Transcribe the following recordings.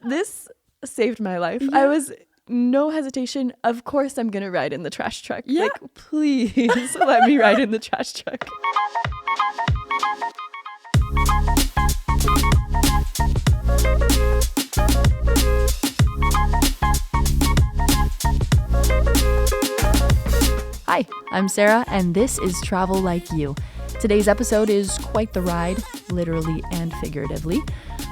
This saved my life. Yeah. I was no hesitation. Of course, I'm going to ride in the trash truck. Yeah. Like, please let me ride in the trash truck. Hi, I'm Sarah, and this is Travel Like You. Today's episode is quite the ride, literally and figuratively.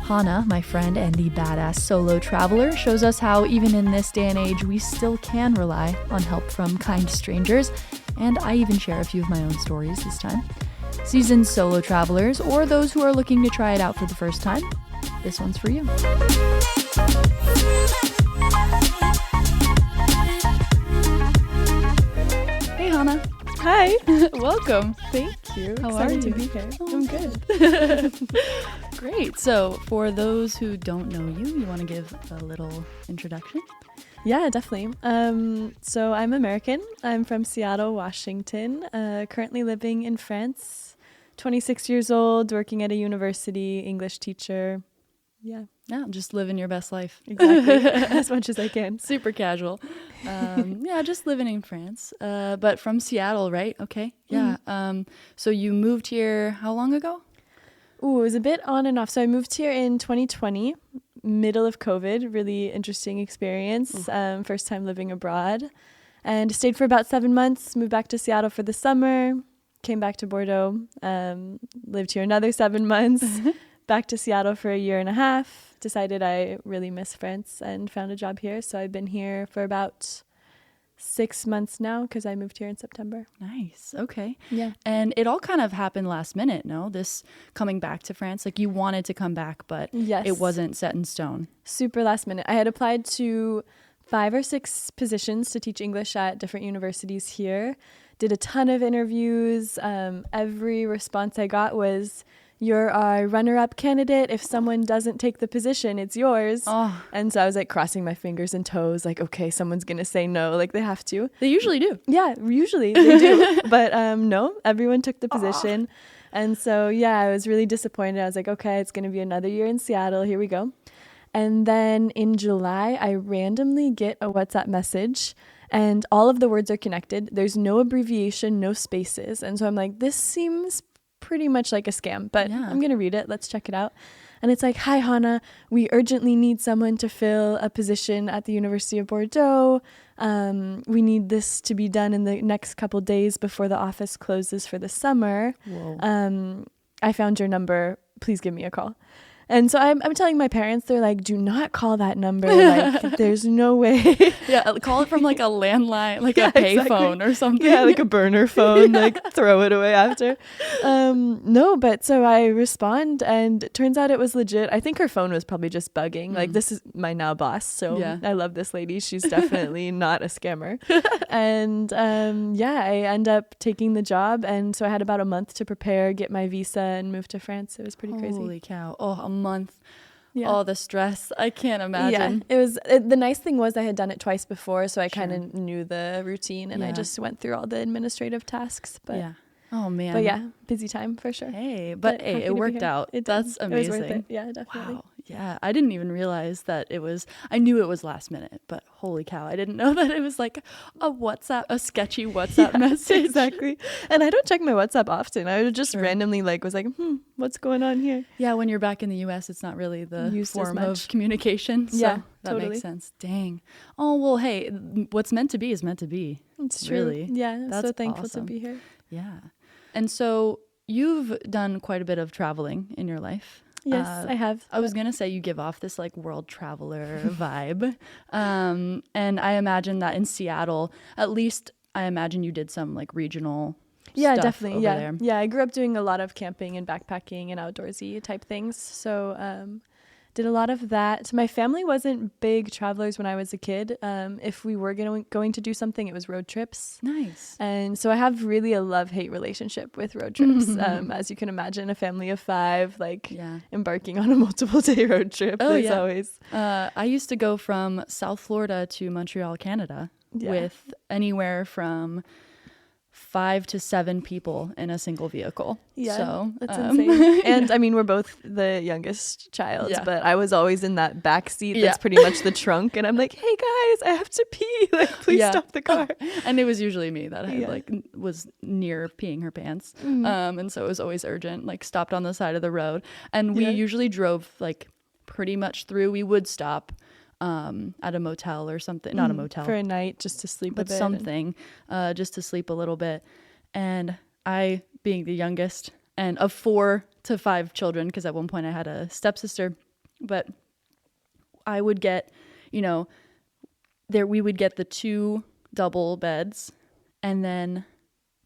Hannah, my friend and the badass solo traveler, shows us how even in this day and age, we still can rely on help from kind strangers, and I even share a few of my own stories this time. Seasoned solo travelers, or those who are looking to try it out for the first time, this one's for you. Hey Hannah. Hi. Welcome. Thank you. How Excited are you? to be here. I'm good. Great. So for those who don't know you want to give a little introduction? Yeah, definitely. So I'm American. I'm from Seattle, Washington. Currently living in France. 26 years old, working at a university, English teacher. Yeah, Yeah, just living your best life. exactly. As much as I can. Super casual. Yeah, just living in France. But from Seattle, right? Okay. Yeah. So you moved here how long ago? Ooh, it was a bit on and off. So I moved here in 2020, middle of COVID. Really interesting experience. First time living abroad. And stayed for about 7 months, moved back to Seattle for the summer, came back to Bordeaux, lived here another 7 months, back to Seattle for a year and a half, decided I really miss France and found a job here. So I've been here for about 6 months now because I moved here in September. Nice. Okay. Yeah. And it all kind of happened last minute, no? This coming back to France, like you wanted to come back, but Yes. it wasn't set in stone. Super last minute. I had applied to 5 or 6 positions to teach English at different universities here. Did a ton of interviews. Every response I got was, "You're our runner-up candidate. If someone doesn't take the position, it's yours." Oh, And so I was like crossing my fingers and toes, like, okay, someone's going to say no. Like they have to. they usually do. Yeah, usually they do. But no, everyone took the position. And so, yeah, I was really disappointed. I was like, okay, it's going to be another year in Seattle. Here we go. And then in July, I randomly get a WhatsApp message and all of the words are connected. There's no abbreviation, no spaces. And so I'm like, this seems pretty much like a scam, but Yeah. I'm going to read it. Let's check it out. And it's like, "Hi, Hannah, we urgently need someone to fill a position at the University of Bordeaux. We need this to be done in the next couple days before the office closes for the summer. Whoa. I found your number. Please give me a call." And so I'm telling my parents, they're like, "Do not call that number. Like, there's no way." Yeah, call it from like a landline, like Yeah, a payphone exactly. or something. Yeah, like a burner phone, like throw it away after. No, but so I respond and it turns out it was legit. I think her phone was probably just bugging. Like, this is my now boss. So Yeah. I love this lady. She's definitely not a scammer. And yeah, I end up taking the job. And so I had about a month to prepare, get my visa and move to France. It was pretty crazy. Holy cow. Oh, a month. Yeah. Oh, the stress. I can't imagine. Yeah, it was the nice thing was I had done it twice before, so I kind of knew the routine and I Yeah. just went through all the administrative tasks. But Yeah. Oh, man. but yeah, busy time for sure. Hey, but hey, happy to it be worked here. out. It did. That's It was worth amazing. it. Yeah, definitely. Wow. Yeah. I didn't even realize that it was, I knew it was last minute, but holy cow. I didn't know that it was like a sketchy WhatsApp message. Exactly. And I don't check my WhatsApp often. I would just Sure. randomly was like, what's going on here? Yeah. When you're back in the US, it's not really the Used as form much. of communication. So Yeah, that totally. makes sense. Dang. Oh, well, hey, what's meant to be is meant to be. It's true. Really? Yeah, I'm so That's thankful awesome. to be here. Yeah. And so you've done quite a bit of traveling in your life. Yes, I have. I was going to say you give off this like world traveler vibe. And I imagine that in Seattle, at least I imagine you did some like regional Yeah, stuff definitely. over Yeah. there. Yeah, I grew up doing a lot of camping and backpacking and outdoorsy type things. So did a lot of that. My family wasn't big travelers when I was a kid. If we were going to do something, it was road trips. Nice. And so I have really a love-hate relationship with road trips. As you can imagine, a family of 5, Yeah. embarking on a multiple-day road trip. Oh, There's yeah. always... I used to go from South Florida to Montreal, Canada Yeah. with anywhere from 5 to 7 people in a single vehicle. Yeah, so that's insane. And I mean, we're both the youngest child, but I was always in that back seat that's pretty much the trunk, and I'm like, hey guys, I have to pee, like please stop the car. And it was usually me that had like was near peeing her pants, and so it was always urgent, like stopped on the side of the road. And we usually drove like pretty much through. We would stop at a motel or something, not a motel for a night, just to sleep, but something just to sleep a little bit. And I, being the youngest and of 4 to 5 children, because at one point I had a stepsister, but I would get, you know, we would get the 2 double beds and then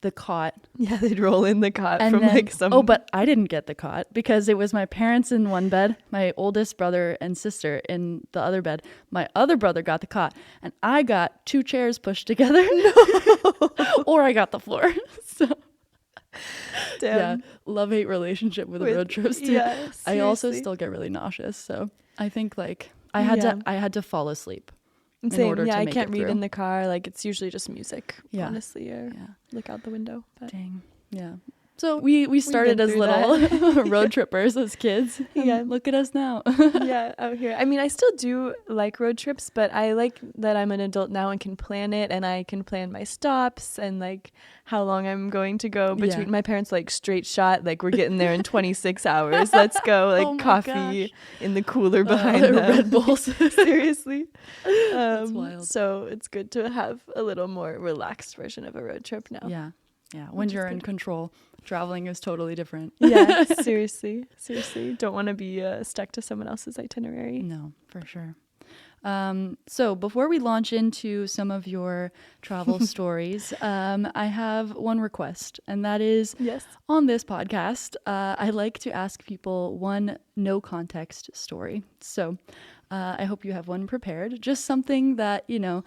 the cot. Yeah, they'd roll in the cot and from then, like some. Oh, but I didn't get the cot because it was my parents in one bed, my oldest brother and sister in the other bed. My other brother got the cot, and I got 2 chairs pushed together. No. Or I got the floor. So, damn. Yeah, love-hate relationship with road trips too. Yeah, seriously. I also still get really nauseous, so I think like I had to fall asleep. Same. Yeah, I can't read in the car. Like it's usually just music, honestly, or look out the window. But. Dang. Yeah. So we started as little road trippers as kids. Yeah. Look at us now. Yeah, out here. I mean, I still do like road trips, but I like that I'm an adult now and can plan it, and I can plan my stops and like how long I'm going to go between. My parents like straight shot, like we're getting there in 26 hours. Let's go. Like coffee in the cooler behind them. Red Bulls. Seriously. That's wild. So it's good to have a little more relaxed version of a road trip now. Yeah. Yeah. When you're in control. Traveling is totally different. Yeah, seriously. Don't want to be stuck to someone else's itinerary. No, for sure. So before we launch into some of your travel stories, I have one request, and that is on this podcast, I like to ask people one no context story. So I hope you have one prepared, just something that, you know,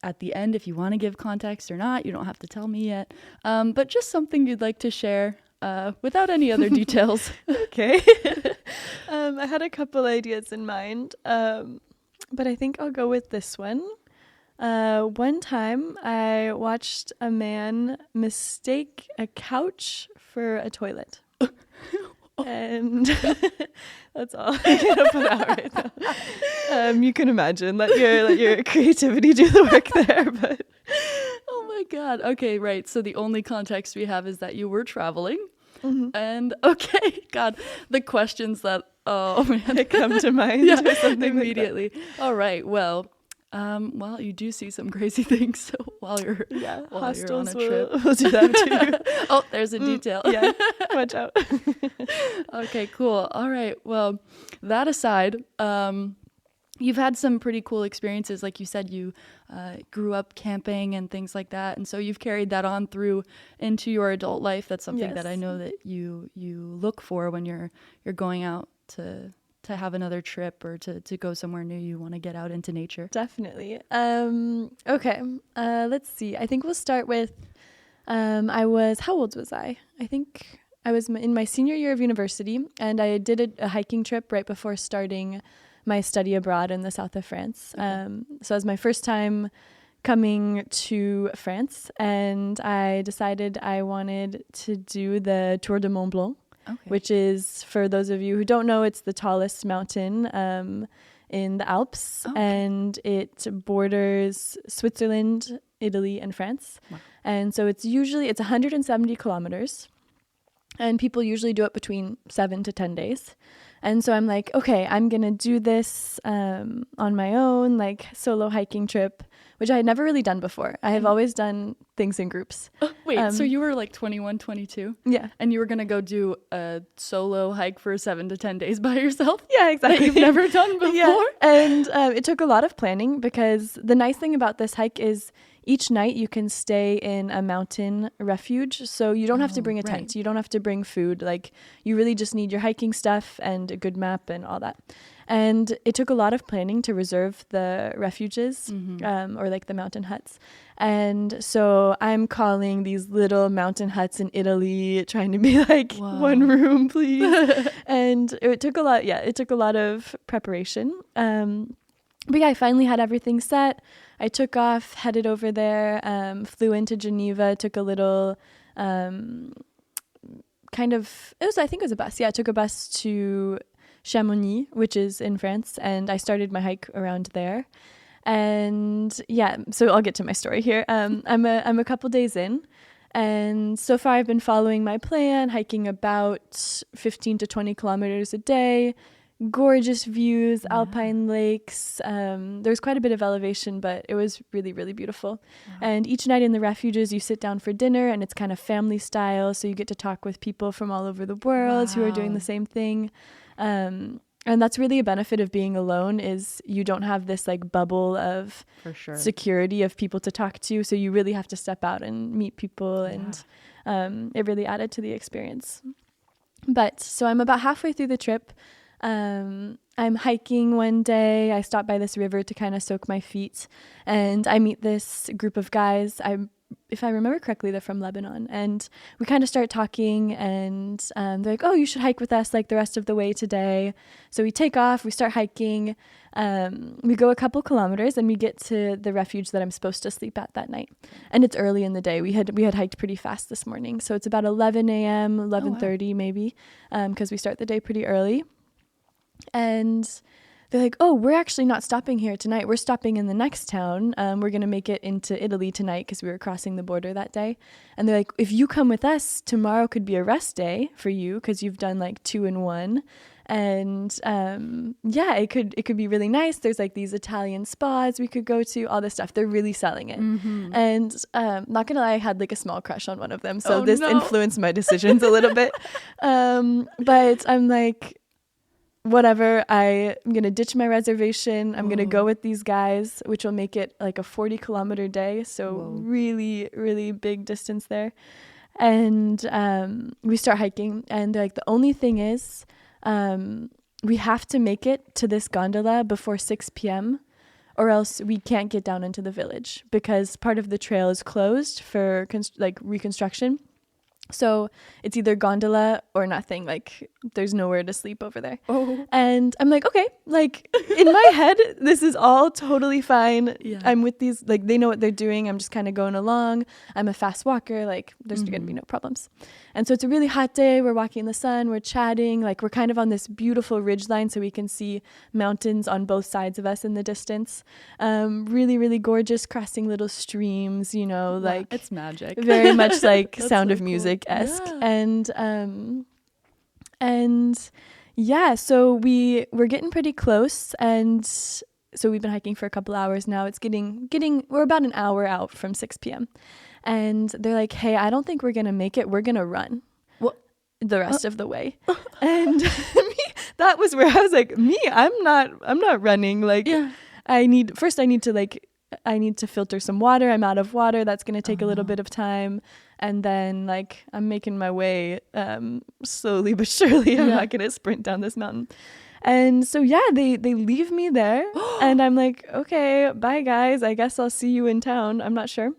at the end, if you want to give context or not, you don't have to tell me yet. But just something you'd like to share without any other details. Okay. I had a couple ideas in mind, but I think I'll go with this one. One time I watched a man mistake a couch for a toilet. And that's all I'm gonna put out right now. You can imagine, let your creativity do the work there. But oh my god. Okay, right. So the only context we have is that you were traveling, and okay, God, the questions that that come to mind or something immediately. Like all right. Well, you do see some crazy things. So while you're on a trip, we'll do that too. Oh, there's a detail. Yeah, watch out. Okay, cool. All right. Well, that aside, you've had some pretty cool experiences. Like you said, you grew up camping and things like that, and so you've carried that on through into your adult life. That's something that I know that you look for when you're going out to have another trip or to go somewhere new. You want to get out into nature. Definitely. Okay. Let's see. I think we'll start with, how old was I? I think I was in my senior year of university, and I did a hiking trip right before starting my study abroad in the south of France. So it was my first time coming to France, and I decided I wanted to do the Tour de Mont Blanc. Which is, for those of you who don't know, it's the tallest mountain in the Alps, and it borders Switzerland, Italy, and France. Wow. And so it's 170 kilometers, and people usually do it between 7 to 10 days. And so I'm like, okay, I'm going to do this on my own, like solo hiking trip, which I had never really done before. I have always done things in groups. Wait, so you were like 21, 22? Yeah. And you were going to go do a solo hike for 7 to 10 days by yourself? Yeah, exactly. That you've never done before? Yeah. And it took a lot of planning, because the nice thing about this hike is each night you can stay in a mountain refuge. So you don't have to bring a tent. You don't have to bring food. Like, you really just need your hiking stuff and a good map and all that. And it took a lot of planning to reserve the refuges, or like the mountain huts. And so I'm calling these little mountain huts in Italy, trying to be like, one room, please. And it took a lot. Yeah, it took a lot of preparation. But yeah, I finally had everything set. I took off, headed over there, flew into Geneva, took a little I think it was a bus. Yeah, I took a bus to Chamonix, which is in France, and I started my hike around there. And yeah, so I'll get to my story here. I'm a couple days in, and so far I've been following my plan, hiking about 15 to 20 kilometers a day. Gorgeous views, alpine lakes. There's quite a bit of elevation, but it was really, really beautiful. Wow. And each night in the refuges, you sit down for dinner, and it's kind of family style. So you get to talk with people from all over the world who are doing the same thing. And that's really a benefit of being alone, is you don't have this like bubble of security of people to talk to. So you really have to step out and meet people, and it really added to the experience. But so I'm about halfway through the trip. I'm hiking one day. I stop by this river to kind of soak my feet, and I meet this group of guys. If I remember correctly, they're from Lebanon, and we kind of start talking, and they're like, oh, you should hike with us like the rest of the way today. So we take off, we start hiking, we go a couple kilometers, and we get to the refuge that I'm supposed to sleep at that night. And it's early in the day. We had hiked pretty fast this morning, so it's about 11 a.m., 11:30 maybe, because we start the day pretty early. And they're like, oh, we're actually not stopping here tonight. We're stopping in the next town. We're going to make it into Italy tonight because we were crossing the border that day. And they're like, if you come with us, tomorrow could be a rest day for you because you've done like 2 in 1. And it could be really nice. There's like these Italian spas we could go to, all this stuff. They're really selling it. Mm-hmm. And not going to lie, I had like a small crush on one of them. So influenced my decisions a little bit. But I'm like, whatever, I'm going to ditch my reservation. I'm going to go with these guys, which will make it like a 40-kilometer day. So really, really big distance there. And we start hiking. And they're like, the only thing is we have to make it to this gondola before 6 p.m. or else we can't get down into the village because part of the trail is closed for reconstruction. So it's either gondola or nothing. Like there's nowhere to sleep over there. Oh. And I'm like, okay, like in my head, this is all totally fine. Yeah. I'm with these, like they know what they're doing. I'm just kind of going along. I'm a fast walker. Like there's going to be no problems. And so it's a really hot day. We're walking in the sun. We're chatting. Like we're kind of on this beautiful ridge line so we can see mountains on both sides of us in the distance. Really, really gorgeous, crossing little streams, you know, like it's magic. Very much like Sound of Music-esque. Yeah. And yeah, so we're getting pretty close, and so we've been hiking for a couple hours now. It's getting we're about an hour out from 6 p.m. and they're like, hey, I don't think we're gonna make it. We're gonna run the rest of the way. And that was where I was like, I'm not running. Like I need to filter some water. I'm out of water. That's going to take a little bit of time. And then like I'm making my way slowly but surely. I'm not going to sprint down this mountain. And so, they leave me there and I'm like, okay, bye guys. I guess I'll see you in town. I'm not sure.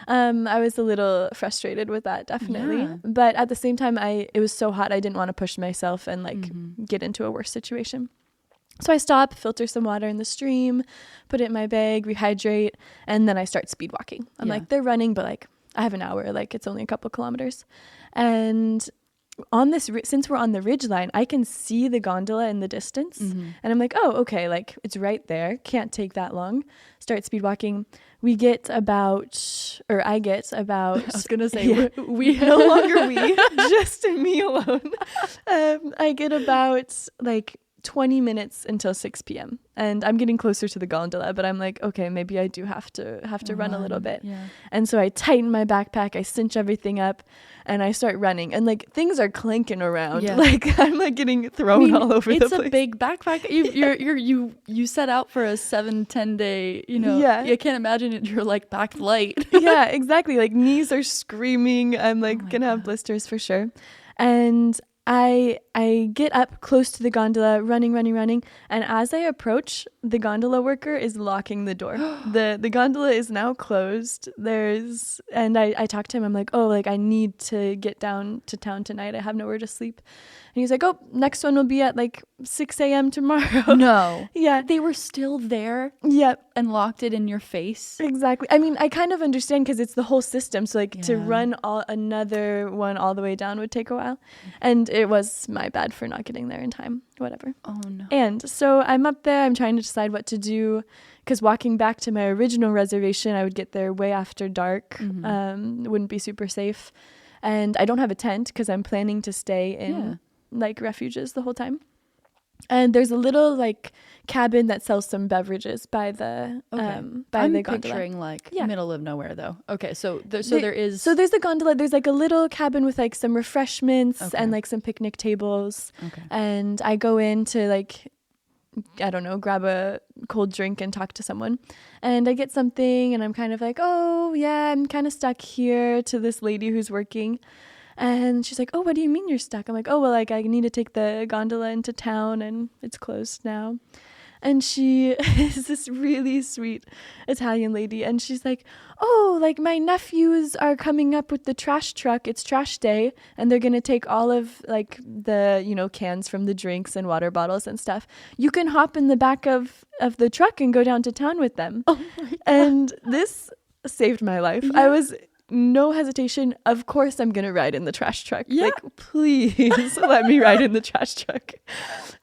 I was a little frustrated with that, definitely. Yeah. But at the same time, it was so hot. I didn't want to push myself and like get into a worse situation. So I stop, filter some water in the stream, put it in my bag, rehydrate, and then I start speed walking. I'm like, they're running, but like I have an hour, like it's only a couple kilometers. And on this, since we're on the ridge line, I can see the gondola in the distance. And I'm like, oh, okay, like it's right there. Can't take that long. Start speed walking. I get about, I was going to say, no longer we, just me alone. I get about like 20 minutes until 6 p.m. and I'm getting closer to the gondola, but I'm like, okay, maybe I do have to run a little bit. Yeah. And so I tighten my backpack, I cinch everything up, and I start running. And like things are clanking around. Yeah. Like I'm like getting thrown all over the place. It's a big backpack. You set out for a 7-10 day, you know. Yeah. You can't imagine it. You're like packed light. Yeah, exactly. Like knees are screaming. I'm like gonna have blisters for sure. And I get up close to the gondola, running, and as I approach, the gondola worker is locking the door. The gondola is now closed. And I talk to him. I'm like, oh, like I need to get down to town tonight. I have nowhere to sleep. he's like, oh, next one will be at like 6 a.m. tomorrow. No. Yeah. They were still there. Yep. And locked it in your face. Exactly. I mean, I kind of understand because it's the whole system. So like to Yeah. run another one all the way down would take a while. And it was my bad for not getting there in time. Whatever. Oh, no. And so I'm up there. I'm trying to decide what to do because walking back to my original reservation, I would get there way after dark. It wouldn't be super safe. And I don't have a tent because I'm planning to stay in like refuges the whole time. And there's a little like cabin that sells some beverages by the I'm the gondola. picturing like middle of nowhere though. Okay, so there's a gondola. There's like a little cabin with like some refreshments and like some picnic tables. Okay. And I go in to like, I don't know, grab a cold drink and talk to someone. And I get something and I'm kind of like, oh yeah, I'm kind of stuck here, to this lady who's working. And she's like, oh, what do you mean you're stuck? I'm like, oh, well, like I need to take the gondola into town and it's closed now. And she is this really sweet Italian lady. And she's like, oh, like my nephews are coming up with the trash truck. It's trash day. And they're going to take all of like the, you know, cans from the drinks and water bottles and stuff. You can hop in the back of the truck and go down to town with them. Oh my God. And this saved my life. Yeah. I was no hesitation. Of course I'm going to ride in the trash truck. Yeah. Like, please let me ride in the trash truck.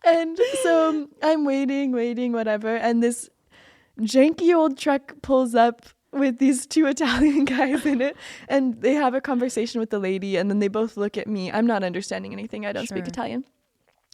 And so I'm waiting, whatever. And this janky old truck pulls up with these two Italian guys in it. And they have a conversation with the lady. And then they both look at me. I'm not understanding anything. I don't speak Italian.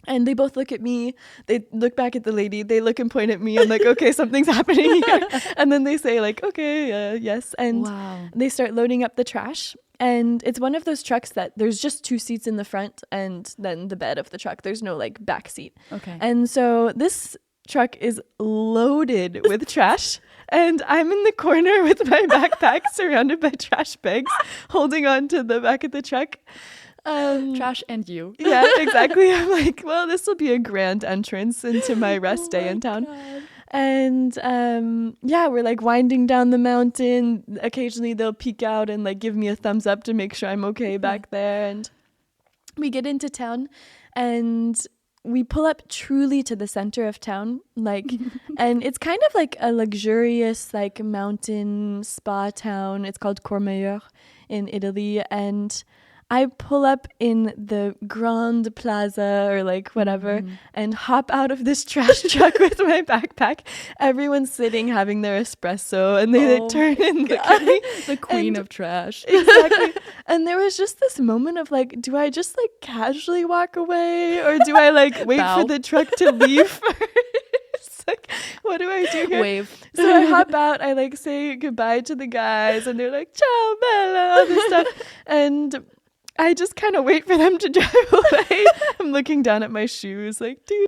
And they both look at me. They look back at the lady. They look and point at me. I'm like, okay, something's happening here. And then they say like, okay, yes. And they start loading up the trash. And it's one of those trucks that there's just 2 seats in the front and then the bed of the truck. There's no like back seat. Okay. And so this truck is loaded with trash. And I'm in the corner with my backpack surrounded by trash bags, holding on to the back of the truck. Trash and you. Yeah, exactly. I'm like, well, this will be a grand entrance into my rest day in town. God. And we're like winding down the mountain. Occasionally they'll peek out and like give me a thumbs up to make sure I'm okay back there. And we get into town and we pull up truly to the center of town, like, and it's kind of like a luxurious like mountain spa town. It's called Courmayeur in Italy. And I pull up in the Grande Plaza or like whatever and hop out of this trash truck with my backpack. Everyone's sitting having their espresso and they like, turn and look at me. The queen of trash. Exactly. And there was just this moment of like, do I just like casually walk away or do I like wait for the truck to leave first? Like, what do I do here? Wave. So I hop out, I like say goodbye to the guys and they're like, ciao Bella, all this stuff. And I just kind of wait for them to drive away. I'm looking down at my shoes like do.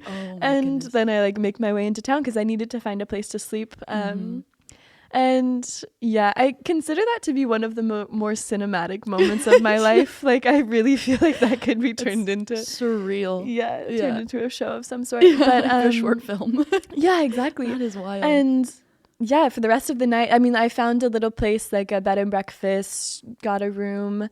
Oh, and then I like make my way into town because I needed to find a place to sleep. And yeah, I consider that to be one of the more cinematic moments of my life. Like I really feel like that could be turned into surreal. Turned into a show of some sort. But a short film. Yeah, exactly. That is wild. And yeah, for the rest of the night, I mean, I found a little place like a bed and breakfast, got a room.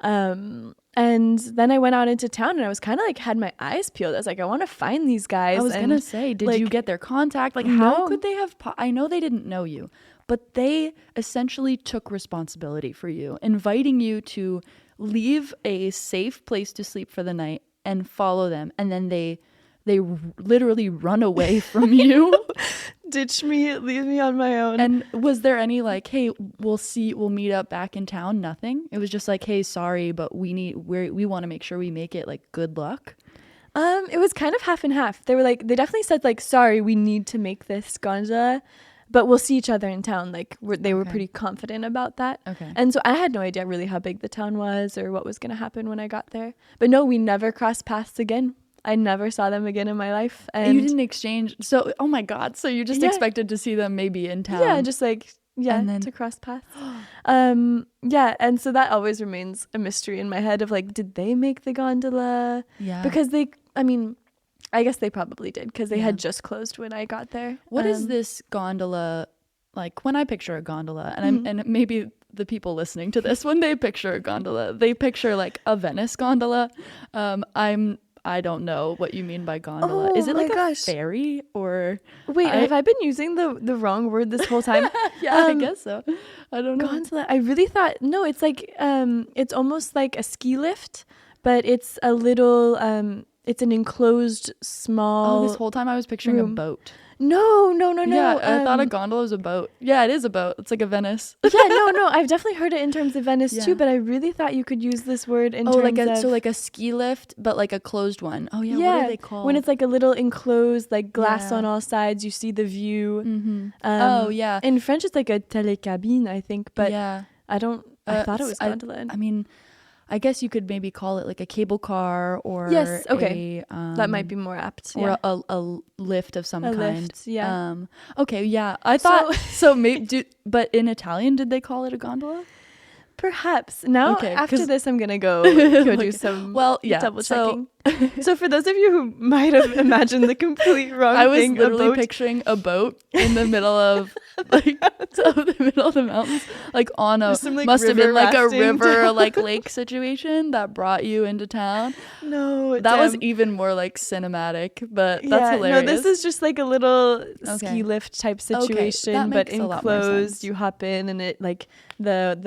And then I went out into town and I was kind of like had my eyes peeled. I was like, I want to find these guys. I was going to say, did you get their contact? Like, how could they have? I know they didn't know you, but they essentially took responsibility for you, inviting you to leave a safe place to sleep for the night and follow them. And then they literally run away from you. Ditch me, leave me on my own. And was there any like, hey, we'll meet up back in town? Nothing. It was just like, hey, sorry, but we want to make sure we make it, like, good luck. It was kind of half and half. They were like, they definitely said like, sorry, we need to make this gondola, but we'll see each other in town. Like they were pretty confident about that. Okay. And so I had no idea really how big the town was or what was going to happen when I got there. But no, we never crossed paths again. I never saw them again in my life. And you didn't exchange. So, oh my God. So you just expected to see them maybe in town. Yeah, just like, and then to cross paths. Yeah. And so that always remains a mystery in my head of like, did they make the gondola? Yeah. Because I guess they probably did because they had just closed when I got there. What is this gondola? Like when I picture a gondola and and maybe the people listening to this, when they picture a gondola, they picture like a Venice gondola. I don't know what you mean by gondola. Is it like a ferry or? Wait, have I been using the wrong word this whole time? Yeah, I guess so. I don't know. Gondola. I really thought, no, it's like, it's almost like a ski lift, but it's a little, it's an enclosed small. Oh, this whole time I was picturing a boat. No. Yeah, I thought a gondola was a boat. Yeah, it is a boat. It's like a Venice. Yeah, no. I've definitely heard it in terms of Venice too, but I really thought you could use this word in terms of... So like a ski lift, but like a closed one. Oh yeah, what are they called? When it's like a little enclosed, like glass on all sides, you see the view. Mm-hmm. In French, it's like a télécabine, I think, but yeah. I thought it was gondola. I mean, I guess you could maybe call it like a cable car or yes, okay. That might be more apt. Or a lift of some kind. Lift, yeah. Okay, yeah. I thought but in Italian, did they call it a gondola? Perhaps. Now, after this, I'm going to go do some double checking. So for those of you who might have imagined the complete wrong thing, I was literally picturing a boat in the middle of the mountains, like on a must have been like a river, like lake situation that brought you into town. No, that was even more like cinematic, but that's hilarious. No, this is just like a little ski lift type situation, but enclosed. You hop in, and it like the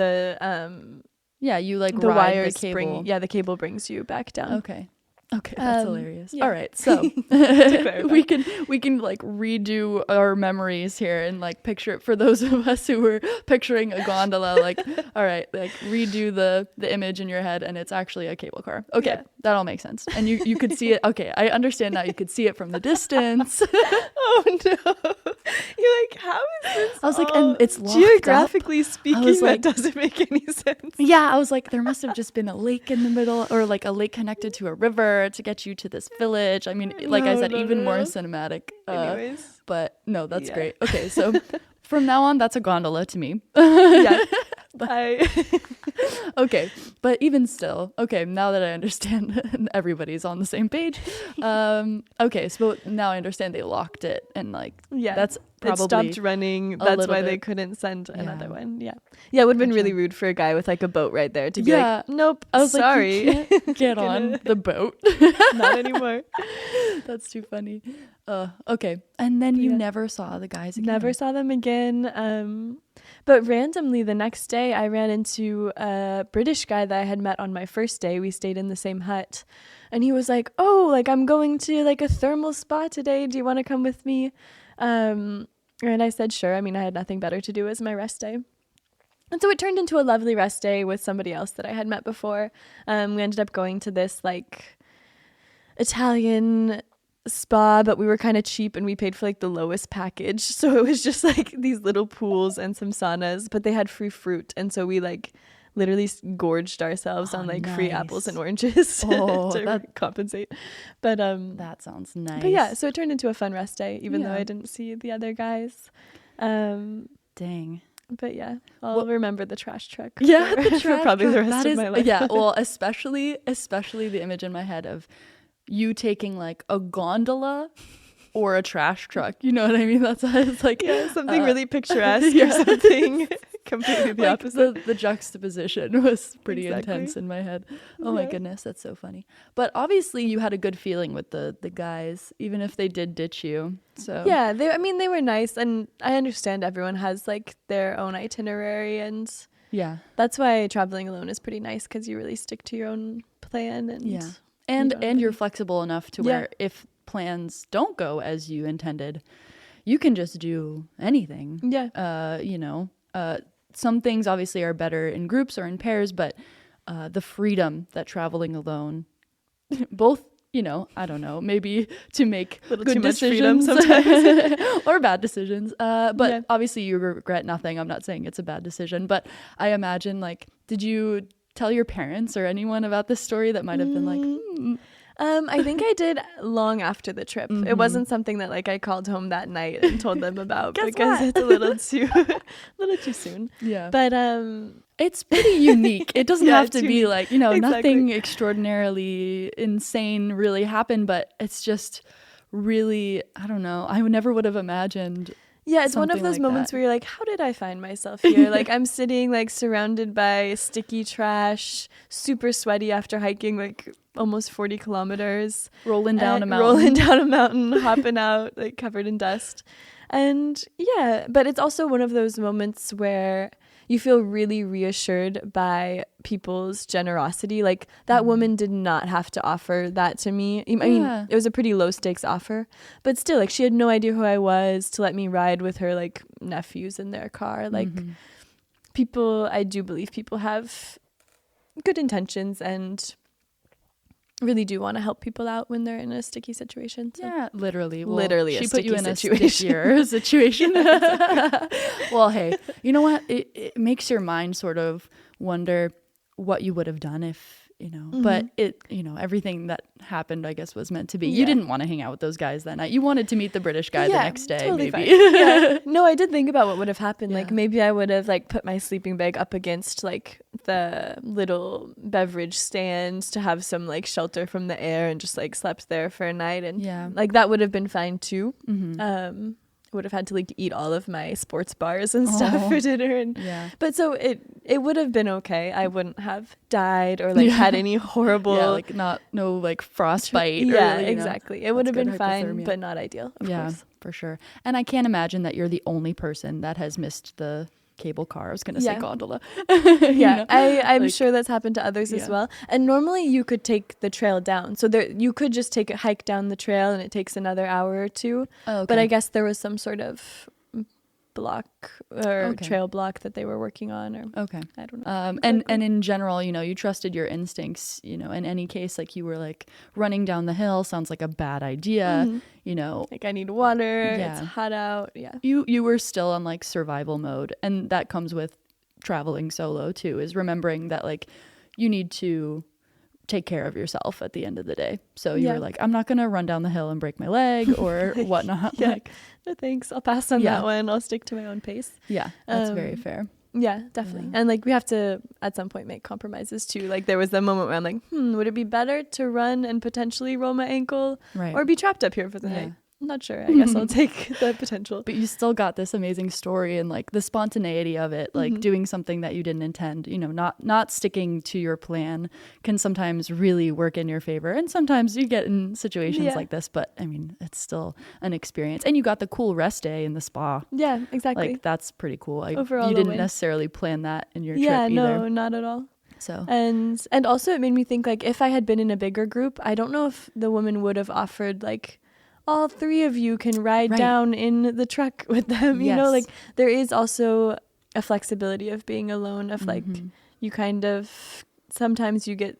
you like the ride wires the cable. The cable brings you back down. Okay, that's hilarious. Yeah. All right, so we can like redo our memories here and like picture it for those of us who were picturing a gondola. Like, all right, like redo the image in your head, and it's actually a cable car. Okay, that all makes sense, and you could see it. Okay, I understand now. You could see it from the distance. Oh no! You're like, how is this? I was like, and it's locked geographically up. speaking, that doesn't make any sense. Yeah, I was like, there must have just been a lake in the middle, or like a lake connected to a river to get you to this village. I mean, like I said, even more cinematic. Anyways. But no, that's great. Okay, so from now on, that's a gondola to me. Okay, but even still, okay, now that I understand everybody's on the same page, okay, so now I understand they locked it, and like, that's probably it stopped running. That's why they couldn't send another one. Yeah, it would have been really rude for a guy with like a boat right there to be like, nope, I was sorry. Like, you can't get on the boat. Not anymore. That's too funny. Okay, and then you never saw the guys again. Never saw them again. But randomly the next day I ran into a British guy that I had met on my first day. We stayed in the same hut, and he was like, oh, like I'm going to like a thermal spa today. Do you want to come with me? And I said, sure. I mean, I had nothing better to do as my rest day. And so it turned into a lovely rest day with somebody else that I had met before. We ended up going to this like Italian spa, but we were kind of cheap and we paid for like the lowest package, so it was just like these little pools and some saunas, but they had free fruit, and so we like literally gorged ourselves on like free apples and oranges to compensate. But that sounds nice. But so it turned into a fun rest day, even though I didn't see the other guys. Dang. But I'll remember the trash truck. The trash for probably truck. The rest of my life. Yeah, well, especially the image in my head of you taking like a gondola or a trash truck, you know what I mean? That's it's like something really picturesque or something completely the opposite. The juxtaposition was pretty intense in my head. Oh my goodness, that's so funny. But obviously you had a good feeling with the guys, even if they did ditch you. So they were nice, and I understand everyone has like their own itinerary, and that's why traveling alone is pretty nice, because you really stick to your own plan, and you're flexible enough to where if plans don't go as you intended, you can just do anything. Some things obviously are better in groups or in pairs, but the freedom that traveling alone, both, I don't know, maybe to make good decisions sometimes or bad decisions, but obviously you regret nothing. I'm not saying it's a bad decision, but I imagine, like, did you tell your parents or anyone about this story that might have been like, I think I did long after the trip. It wasn't something that like I called home that night and told them about because it's a little too soon. Yeah. But it's pretty unique. It doesn't have to be like, nothing extraordinarily insane really happened, but it's just really, I don't know. I never would have imagined Yeah, it's one of Something those like moments that. where you're like, how did I find myself here? Like, I'm sitting like surrounded by sticky trash, super sweaty after hiking like almost 40 kilometers. Rolling down a mountain. Rolling down a mountain, hopping out like covered in dust. And yeah, but it's also one of those moments where you feel really reassured by people's generosity. Like, that woman did not have to offer that to me. I mean, it was a pretty low stakes offer, but still, like, she had no idea who I was to let me ride with her like nephews in their car. Like, people, I do believe people have good intentions and really do want to help people out when they're in a sticky situation. So. Yeah, literally. Well, literally, she a put you in situation. a stickier situation. Well, hey, you know what? It makes your mind sort of wonder what you would have done if, you know, but it, you know, everything that happened, I guess, was meant to be. You didn't want to hang out with those guys that night. You wanted to meet the British guy the next day, totally maybe. Yeah. No, I did think about what would have happened. Yeah. Like, maybe I would have like put my sleeping bag up against like the little beverage stands to have some like shelter from the air and just like slept there for a night. And like that would have been fine too. I would have had to like eat all of my sports bars and stuff for dinner. And but so it would have been okay. I wouldn't have died or like had any horrible like no like frostbite. Yeah, or, exactly. It would have been fine, but not ideal. Of course. For sure. And I can't imagine that you're the only person that has missed the cable car. I was going to say gondola. I'm like, sure that's happened to others as well. And normally you could take the trail down. So there, you could just take a hike down the trail and it takes another hour or two. Oh, okay. But I guess there was some sort of block or trail block that they were working on, or I don't know. And in general, you know, you trusted your instincts, you know, in any case, like you were like running down the hill sounds like a bad idea, you know, like I need water, it's hot out. You were still on like survival mode, and that comes with traveling solo too, is remembering that like you need to take care of yourself at the end of the day. So you were like, I'm not gonna run down the hill and break my leg or whatnot. Like, no thanks, I'll pass on that one. I'll stick to my own pace. That's very fair. Yeah, definitely. And like we have to at some point make compromises too. Like there was the moment where I'm like, would it be better to run and potentially roll my ankle or be trapped up here for the night? I'm not sure. I guess I'll take the potential. But you still got this amazing story and like the spontaneity of it, like doing something that you didn't intend, you know, not sticking to your plan can sometimes really work in your favor. And sometimes you get in situations like this, but I mean, it's still an experience. And you got the cool rest day in the spa. Yeah, exactly. Like that's pretty cool. Overall, you didn't necessarily plan that in your trip either. No, not at all. So and also it made me think like if I had been in a bigger group, I don't know if the woman would have offered like all three of you can ride down in the truck with them. You know, like there is also a flexibility of being alone, of like you kind of sometimes you get,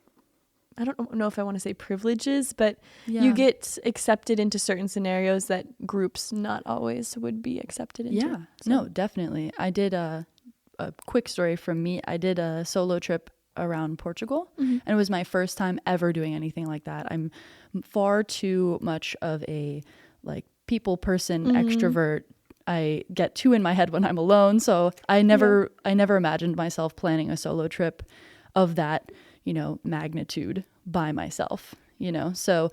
I don't know if I want to say privileges, but you get accepted into certain scenarios that groups not always would be accepted into. Yeah, no, definitely. I did a quick story from me. I did a solo trip around Portugal, and it was my first time ever doing anything like that. I'm far too much of a like people person, extrovert. I get too in my head when I'm alone, so I never imagined myself planning a solo trip of that, you know, magnitude by myself, you know. So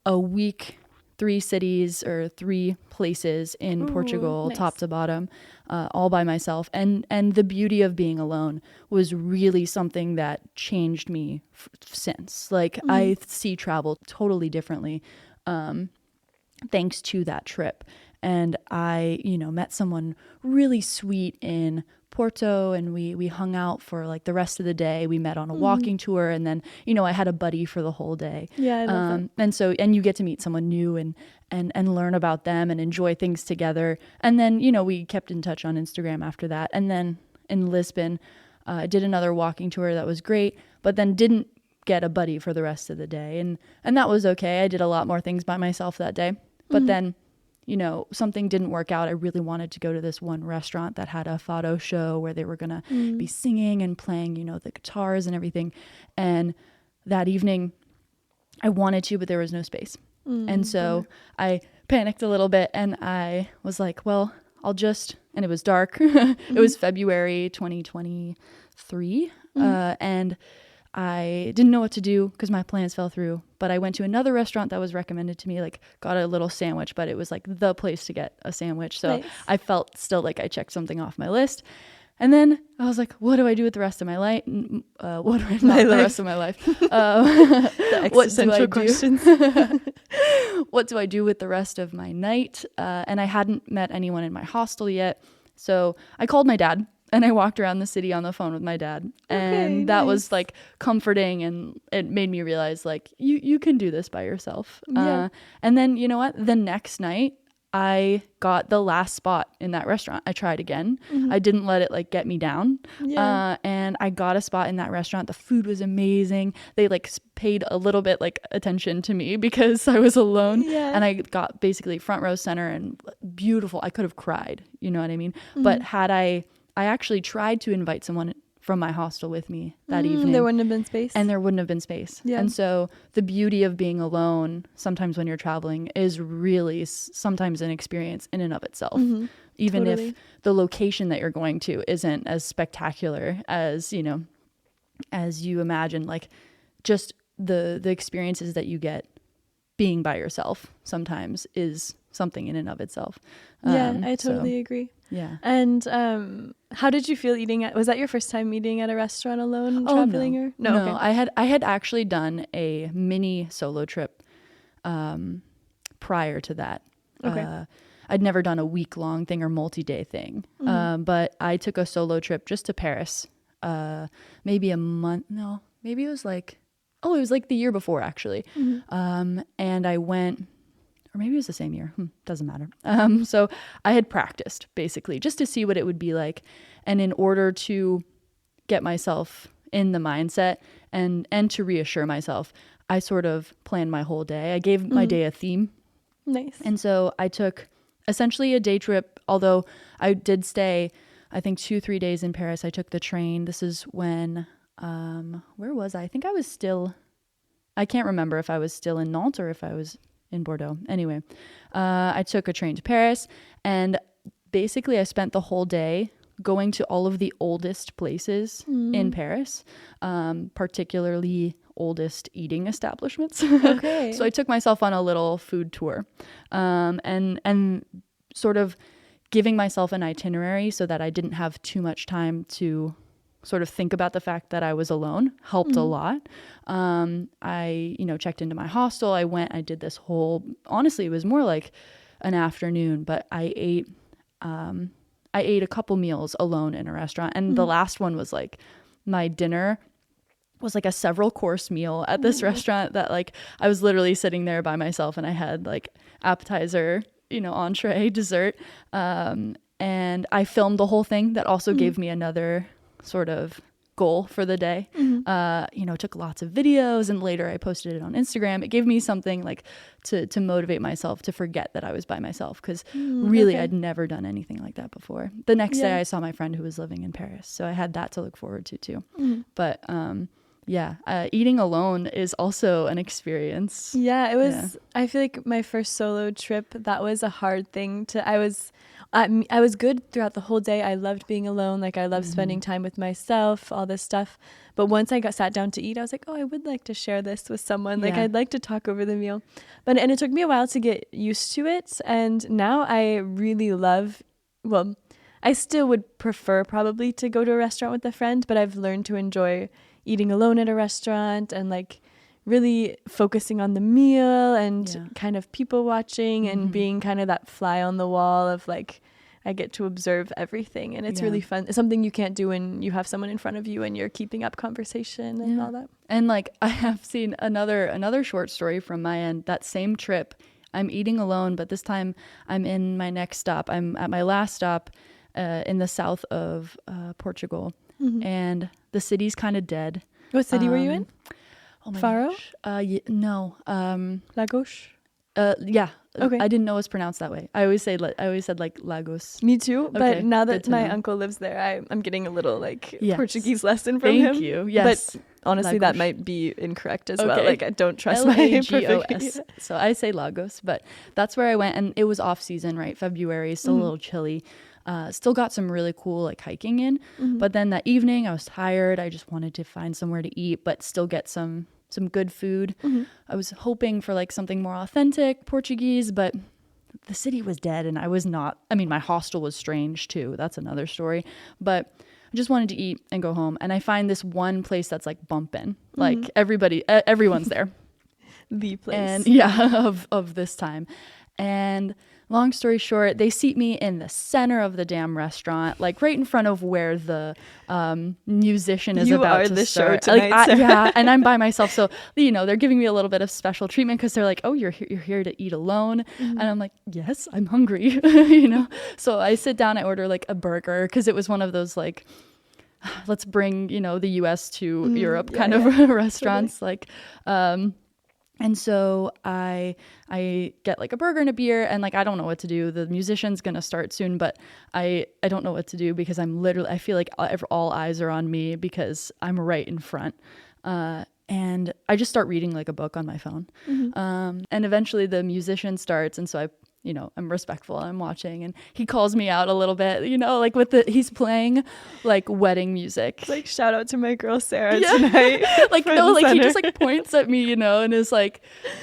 a week, 3 cities or 3 places in Portugal, nice. Top to bottom, all by myself. And the beauty of being alone was really something that changed me since. Like I see travel totally differently thanks to that trip. And I, you know, met someone really sweet in Porto, and we hung out for like the rest of the day. We met on a walking tour, and then, you know, I had a buddy for the whole day. Yeah, I love that. And you get to meet someone new and learn about them and enjoy things together. And then, you know, we kept in touch on Instagram after that. And then in Lisbon, I did another walking tour that was great, but then didn't get a buddy for the rest of the day. And that was okay. I did a lot more things by myself that day. But then, you know, something didn't work out. I really wanted to go to this one restaurant that had a photo show where they were going to be singing and playing, you know, the guitars and everything. And that evening I wanted to, but there was no space. And so I panicked a little bit, and I was like, well, and it was dark. It was February 2023. And I didn't know what to do because my plans fell through, but I went to another restaurant that was recommended to me, like got a little sandwich, but it was like the place to get a sandwich. So I felt still like I checked something off my list. And then I was like, what do I do with the rest of my life? What do I not the rest of my life? The existential questions. What do I do with the rest of my night? And I hadn't met anyone in my hostel yet. So I called my dad and I walked around the city on the phone with my dad. And that was like comforting, and it made me realize like, you can do this by yourself. Yeah. And then, you know what? The next night, I got the last spot in that restaurant. I tried again. I didn't let it like get me down. Yeah. And I got a spot in that restaurant. The food was amazing. They like paid a little bit like attention to me because I was alone. Yeah. And I got basically front row center and beautiful. I could have cried, you know what I mean? But had I actually tried to invite someone from my hostel with me that evening. There wouldn't have been space. And there wouldn't have been space. Yeah. And so the beauty of being alone sometimes when you're traveling is really sometimes an experience in and of itself. Even if the location that you're going to isn't as spectacular as, you know, as you imagine, like just the experiences that you get being by yourself sometimes is something in and of itself. Yeah, I totally agree. Yeah. And how did you feel eating was that your first time eating at a restaurant alone traveling? No. Or No, okay. I had actually done a mini solo trip prior to that. Okay. I'd never done a week-long thing or multi-day thing. But I took a solo trip just to Paris. Maybe a month. No, maybe it was like, it was like the year before actually. And I went, or maybe it was the same year. Doesn't matter. So I had practiced basically just to see what it would be like. And in order to get myself in the mindset and to reassure myself, I sort of planned my whole day. I gave my day a theme. Nice. And so I took essentially a day trip, although I did stay, I think 2-3 days in Paris. I took the train. This is when, where was I? I think I was still, I can't remember if I was still in Nantes or if I was in Bordeaux. Anyway, I took a train to Paris, and basically I spent the whole day going to all of the oldest places in Paris, particularly oldest eating establishments. Okay. So I took myself on a little food tour, and sort of giving myself an itinerary so that I didn't have too much time to sort of think about the fact that I was alone helped a lot. I, checked into my hostel. I did this whole, honestly, it was more like an afternoon, but I ate a couple meals alone in a restaurant. And the last one was like my dinner was like a several course meal at this restaurant that like I was literally sitting there by myself, and I had like appetizer, entree, dessert. And I filmed the whole thing. That also gave me another sort of goal for the day. Took lots of videos, and later I posted it on Instagram. It gave me something like to motivate myself to forget that I was by myself, because really I'd never done anything like that before. The next day I saw my friend who was living in Paris, so I had that to look forward to too. But eating alone is also an experience. Yeah, it was, I feel like my first solo trip, that was a hard thing I was good throughout the whole day. I loved being alone. Like I loved spending time with myself, all this stuff. But once I sat down to eat, I was like, I would like to share this with someone. Like I'd like to talk over the meal. And it took me a while to get used to it. And now I really I still would prefer probably to go to a restaurant with a friend, but I've learned to enjoy eating alone at a restaurant and like really focusing on the meal and kind of people watching and being kind of that fly on the wall of like, I get to observe everything, and it's really fun. It's something you can't do when you have someone in front of you and you're keeping up conversation and all that. And like I have seen another short story from my end. That same trip, I'm eating alone, but this time I'm in my next stop. I'm at my last stop in the south of Portugal, and the city's kind of dead. What city were you in? Oh my Faro? gosh. No. Lagos? Okay. I didn't know it was pronounced that way. I always said like Lagos. Me too. But Okay, now good that to my know. uncle lives there, I'm getting a little like Yes. Portuguese lesson from him. Thank you. Yes. But honestly, that Lagos. might be incorrect as well. Okay. Like I don't trust my Lagos. perfect. So I say Lagos, but that's where I went, and it was off season, right? February, still a little chilly. Still got some really cool like hiking in, but then that evening I was tired. I just wanted to find somewhere to eat, but still get some good food. I was hoping for like something more authentic Portuguese, but the city was dead, and I was not. I mean, my hostel was strange too. That's another story, but I just wanted to eat and go home. And I find this one place that's like bumping, like everyone's there. The place. And yeah, of this time. And long story short, they seat me in the center of the damn restaurant, like right in front of where the musician is about to start. Show tonight, yeah, and I'm by myself, so they're giving me a little bit of special treatment because they're like, "Oh, you're here to eat alone," and I'm like, "Yes, I'm hungry," So I sit down, I order like a burger because it was one of those like, let's bring the U.S. to Europe kind of restaurants, totally. Like. And so I get like a burger and a beer, and like I don't know what to do. The musician's gonna start soon, but I don't know what to do because I feel like all eyes are on me because I'm right in front. And I just start reading like a book on my phone. And eventually the musician starts, and so I'm respectful. I'm watching, and he calls me out a little bit, like he's playing like wedding music. It's like shout out to my girl Sarah tonight. Like no, like he just like points at me, and is like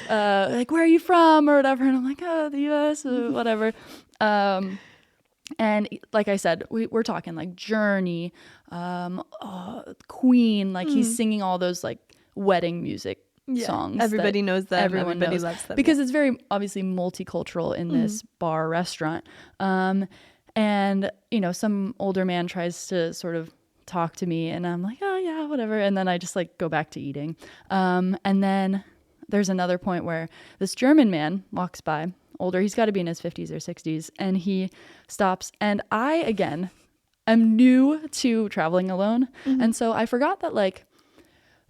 where are you from or whatever, and I'm like, oh, the US or whatever. And like I said, we're talking like Journey, Queen, like he's singing all those like wedding music songs. Everybody knows them. Everybody loves them because it's very obviously multicultural in this bar restaurant. And some older man tries to sort of talk to me, and I'm like, oh yeah, whatever, and then I just like go back to eating. And then there's another point where this German man walks by, older, he's got to be in his 50s or 60s, and he stops, and I again am new to traveling alone, and so I forgot that like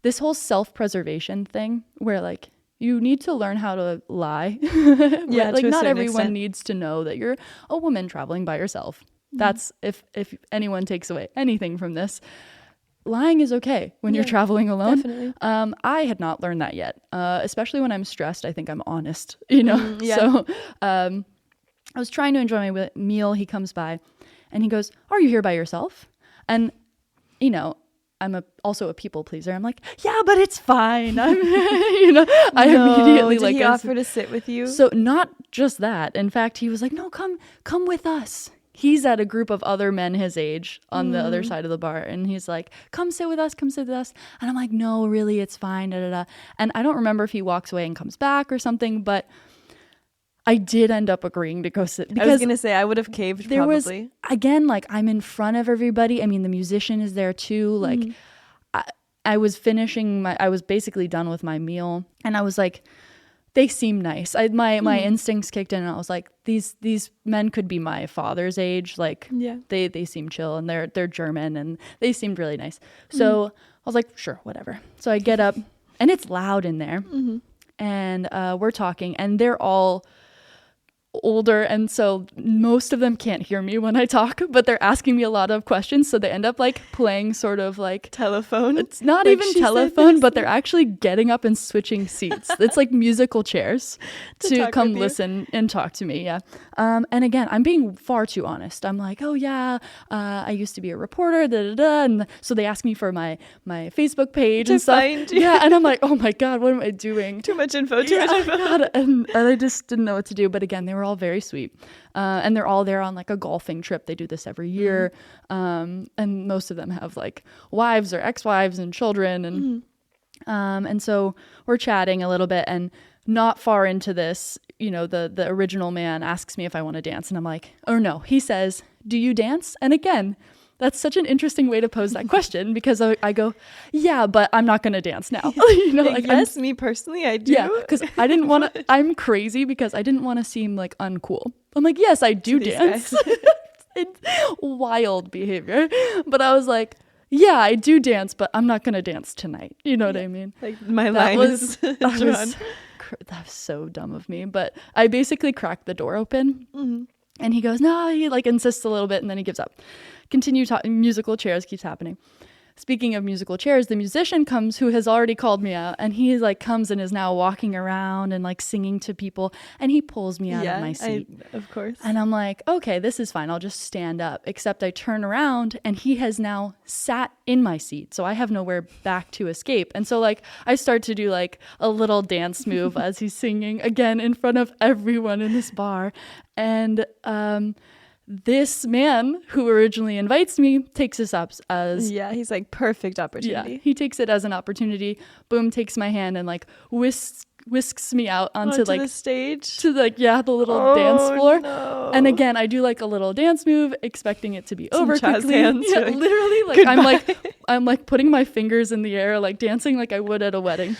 this whole self-preservation thing where like you need to learn how to lie. Yeah, like not everyone extent. needs to know that you're a woman traveling by yourself. That's if anyone takes away anything from this, lying is okay when you're traveling alone. Definitely. I had not learned that yet, especially when I'm stressed. I think I'm honest, So I was trying to enjoy my meal. He comes by and he goes, "Are you here by yourself?" And I'm also a people pleaser. I'm like, yeah, but it's fine. I'm, I immediately did he offer to sit with you? So not just that. In fact, he was like, no, come with us. He's at a group of other men his age on the other side of the bar. And he's like, come sit with us. And I'm like, no, really, it's fine. Da, da, da. And I don't remember if he walks away and comes back or something, but I did end up agreeing to go sit. I was going to say, I would have caved there probably. Was, again, like I'm in front of everybody. I mean, the musician is there too. Like I was I was basically done with my meal. And I was like, they seem nice. My instincts kicked in, and I was like, these men could be my father's age. Like they seem chill, and they're German, and they seemed really nice. So I was like, sure, whatever. So I get up, and it's loud in there. And we're talking, and they're all older, and so most of them can't hear me when I talk, but they're asking me a lot of questions, so they end up like playing sort of like telephone. It's not like even telephone, but they're actually getting up and switching seats. It's like musical chairs to come listen and talk to me. And again, I'm being far too honest. I'm like, oh yeah, I used to be a reporter, and so they asked me for my Facebook page and stuff. Yeah, and I'm like, oh my god, what am I doing? Too much info. God. And I just didn't know what to do. But again, they were all very sweet, and they're all there on like a golfing trip. They do this every year, and most of them have like wives or ex-wives and children, and so we're chatting a little bit, and not far into this, the original man asks me if I want to dance, and I'm like, oh no. He says, do you dance? And again, that's such an interesting way to pose that question, because I go, yeah, but I'm not going to dance now. Like yes, me personally, I do. Yeah, because I didn't want to, I'm crazy because I didn't want to seem like uncool. I'm like, yes, I do dance. It's wild behavior. But I was like, yeah, I do dance, but I'm not going to dance tonight. You know what I mean? Like my line is drawn. that was so dumb of me, but I basically cracked the door open. And he goes, no, he like insists a little bit and then he gives up. Continue talking, musical chairs keeps happening. Speaking of musical chairs, the musician comes who has already called me out, and he like comes and is now walking around and like singing to people, and he pulls me out of my seat. Of course. And I'm like, okay, this is fine. I'll just stand up. Except I turn around and he has now sat in my seat. So I have nowhere back to escape. And so like I start to do like a little dance move as he's singing again in front of everyone in this bar. And this man who originally invites me takes this up as he's like perfect opportunity. He takes it as an opportunity. Boom, takes my hand and like whisks me out onto like the stage, to like the little dance floor. No. And again, I do like a little dance move, expecting it to be over quickly. Hands, like, literally, like I'm like putting my fingers in the air, like dancing like I would at a wedding.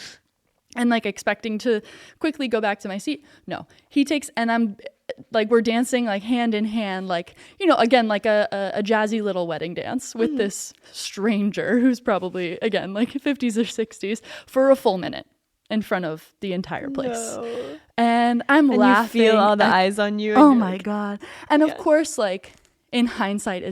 And like expecting to quickly go back to my seat. No, he takes, and I'm like, we're dancing like hand in hand, like, you know, again, like a jazzy little wedding dance with this stranger who's probably, again, like 50s or 60s for a full minute in front of the entire place. No. And I'm laughing. You feel all the eyes on you. Oh my God. And of course, like, in hindsight,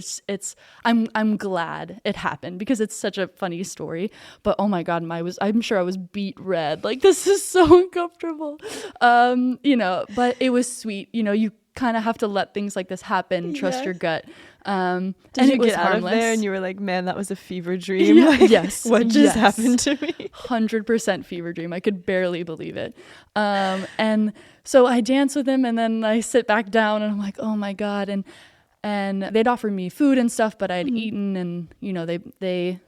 I'm glad it happened because it's such a funny story. But oh my God, I'm sure I was beet red. Like, this is so uncomfortable. You know, but it was sweet. You know, you kind of have to let things like this happen. Trust your gut. Did and you it was get out harmless. of there and you were like, man, that was a fever dream? Yeah, like, yes. What just happened to me? 100% fever dream. I could barely believe it. And so I dance with him and then I sit back down and I'm like, oh my God. And they'd offered me food and stuff, but I'd eaten, and you know they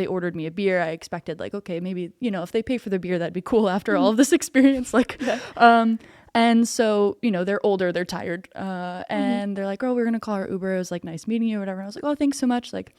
ordered me a beer. I expected like, okay, maybe, you know, if they pay for the beer, that'd be cool after all of this experience. Like, and so, you know, they're older, they're tired, and they're like, oh, we're gonna call our Uber. It was like nice meeting you or whatever. And I was like, oh, thanks so much. Like,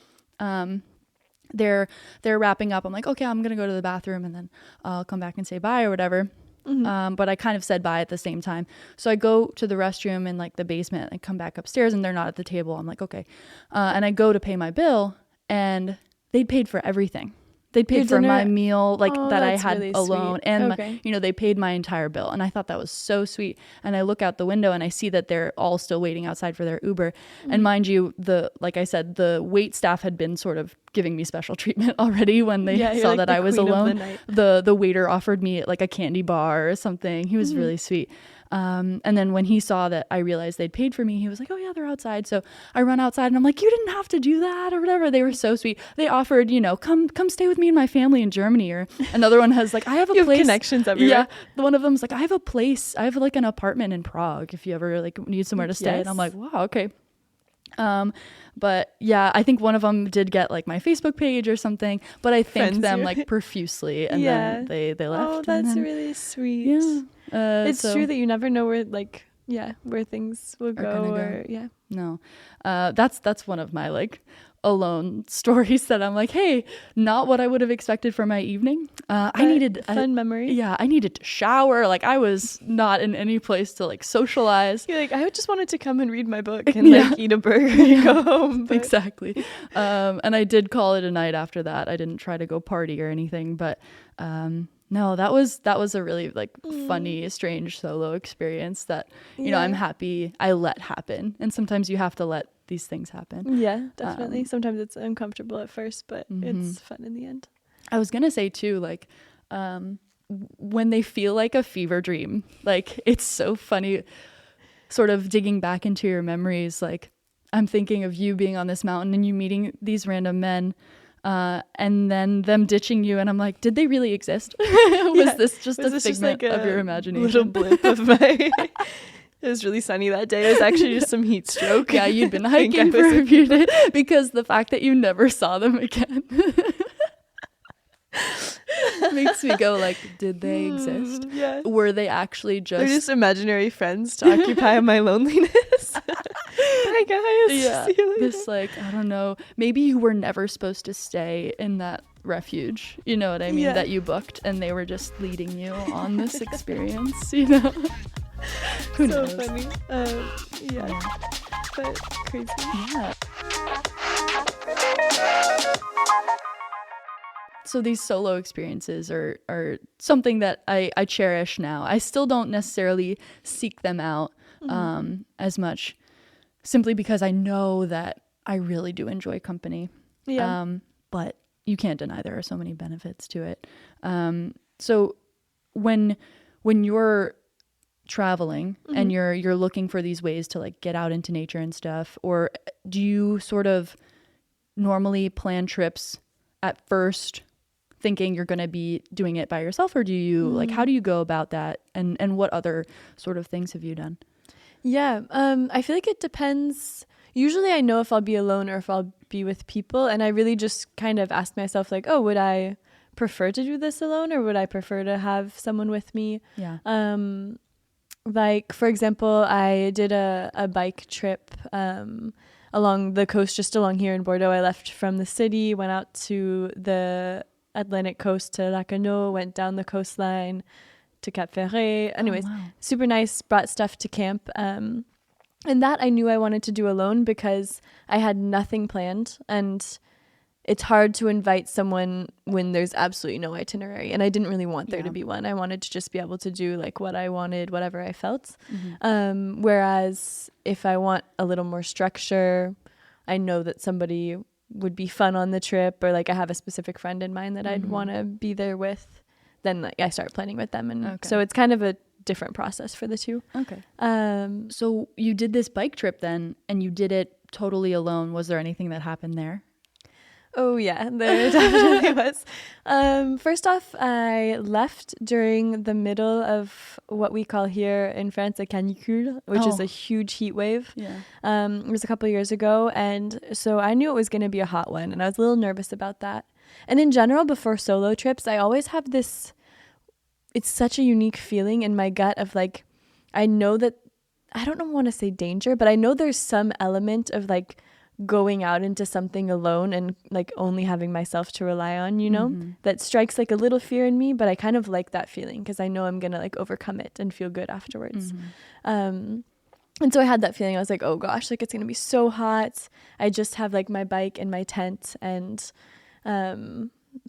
they're wrapping up. I'm like, okay, I'm gonna go to the bathroom and then I'll come back and say bye or whatever. But I kind of said bye at the same time. So I go to the restroom in like the basement and come back upstairs and they're not at the table. I'm like, okay. And I go to pay my bill and they paid for everything. They paid for my meal, like that I had really alone. Sweet. And, you know, they paid my entire bill. And I thought that was so sweet. And I look out the window and I see that they're all still waiting outside for their Uber. And mind you, like I said, the wait staff had been sort of giving me special treatment already when they saw like that I was alone. The waiter offered me like a candy bar or something. He was really sweet. And then when he saw that I realized they'd paid for me, he was like, oh yeah, they're outside. So I run outside and I'm like, you didn't have to do that or whatever. They were so sweet. They offered, you know, come stay with me and my family in Germany. Or another one has like, I have a place. Have connections everywhere. Yeah. One of them's like, I have a place. I have like an apartment in Prague if you ever like need somewhere to stay. Yes. And I'm like, wow, okay. But yeah, I think one of them did get like my Facebook page or something, but I thanked them like profusely and then they left. Oh, that's really sweet. Yeah. It's true that you never know where like, where things will go or No. That's one of my like alone stories that I'm like, hey, not what I would have expected for my evening. I needed fun memory. Yeah, I needed to shower. Like I was not in any place to like socialize. You're like, I just wanted to come and read my book and like eat a burger and go home. But. Exactly. And I did call it a night after that. I didn't try to go party or anything, but no, that was a really like funny, strange solo experience that, you know, I'm happy I let happen. And sometimes you have to let these things happen. Yeah, definitely. Sometimes it's uncomfortable at first, but it's fun in the end. I was gonna say too, like when they feel like a fever dream, like it's so funny sort of digging back into your memories. Like I'm thinking of you being on this mountain and you meeting these random men and then them ditching you, and I'm like, did they really exist? Was this just a figment of your imagination? Little blip of my It was really sunny that day. It was actually just some heat stroke. Yeah, you'd been hiking for a few days, because the fact that you never saw them again makes me go like, did they exist? Yeah. Were they actually just... They're just imaginary friends to occupy my loneliness. Bye, guys. Yeah. See you later. This like, I don't know, maybe you were never supposed to stay in that refuge, you know what I mean, that you booked, and they were just leading you on this experience, you know? Who knows? So funny. But crazy. Yeah. So these solo experiences are something that I cherish now. I still don't necessarily seek them out as much, simply because I know that I really do enjoy company. Yeah. But you can't deny there are so many benefits to it. So when you're traveling and you're looking for these ways to like get out into nature and stuff, or do you sort of normally plan trips at first thinking you're going to be doing it by yourself, or do you like, how do you go about that, and what other sort of things have you done? Yeah, I feel like it depends. Usually I know if I'll be alone or if I'll be with people, and I really just kind of ask myself like, oh, would I prefer to do this alone, or would I prefer to have someone with me? Yeah. Like, for example, I did a bike trip along the coast, just along here in Bordeaux. I left from the city, went out to the Atlantic coast to Lacanau, went down the coastline to Cap Ferret. Anyways, super nice, brought stuff to camp. And that I knew I wanted to do alone because I had nothing planned, and it's hard to invite someone when there's absolutely no itinerary, and I didn't really want there to be one. I wanted to just be able to do like what I wanted, whatever I felt. Whereas if I want a little more structure, I know that somebody would be fun on the trip, or like I have a specific friend in mind that I'd want to be there with, then like I start planning with them. And so it's kind of a different process for the two. Okay. So you did this bike trip then, and you did it totally alone. Was there anything that happened there? Oh yeah, there definitely was. First off, I left during the middle of what we call here in France a canicule, which is a huge heat wave. Yeah. It was a couple of years ago, and so I knew it was going to be a hot one, and I was a little nervous about that. And in general, before solo trips, I always have this, it's such a unique feeling in my gut of like, I know that, I don't want to say danger, but I know there's some element of like going out into something alone and like only having myself to rely on, you know, that strikes like a little fear in me, but I kind of like that feeling because I know I'm gonna like overcome it and feel good afterwards. And so I had that feeling. I was like, oh gosh, like it's gonna be so hot. I just have like my bike and my tent, and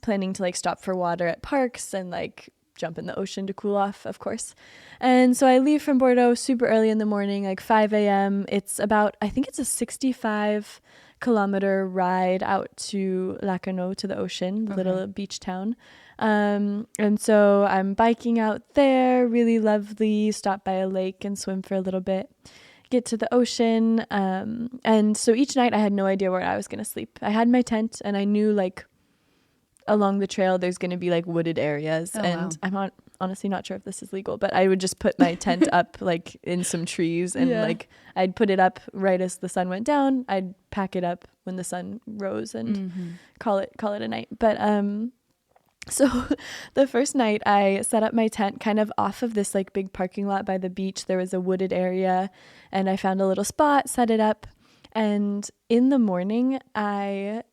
planning to like stop for water at parks and like jump in the ocean to cool off, of course. And so I leave from Bordeaux super early in the morning, like 5 a.m. It's about, I think it's a 65-kilometer ride out to Lacanau, to the ocean, the little beach town. And so I'm biking out there, really lovely, stop by a lake and swim for a little bit, get to the ocean. And so each night I had no idea where I was going to sleep. I had my tent, and I knew like along the trail there's going to be like wooded areas, and I'm honestly not sure if this is legal, but I would just put my tent up like in some trees, and like I'd put it up right as the sun went down. I'd pack it up when the sun rose and call it a night. But so the first night I set up my tent kind of off of this like big parking lot by the beach. There was a wooded area, and I found a little spot, set it up, and in the morning I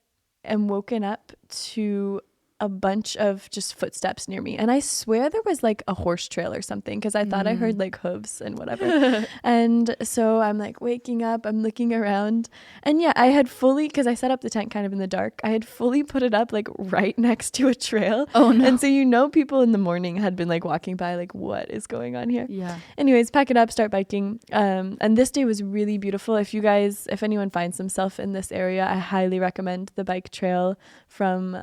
am woken up to a bunch of just footsteps near me, and I swear there was like a horse trail or something, because I thought I heard like hooves and whatever. And so I'm like waking up, I'm looking around, and yeah, I had fully, because I set up the tent kind of in the dark, I had fully put it up like right next to a trail. Oh no. And so people in the morning had been like walking by like, what is going on here? Yeah. Anyways, pack it up, start biking. And this day was really beautiful. If anyone finds themselves in this area, I highly recommend the bike trail from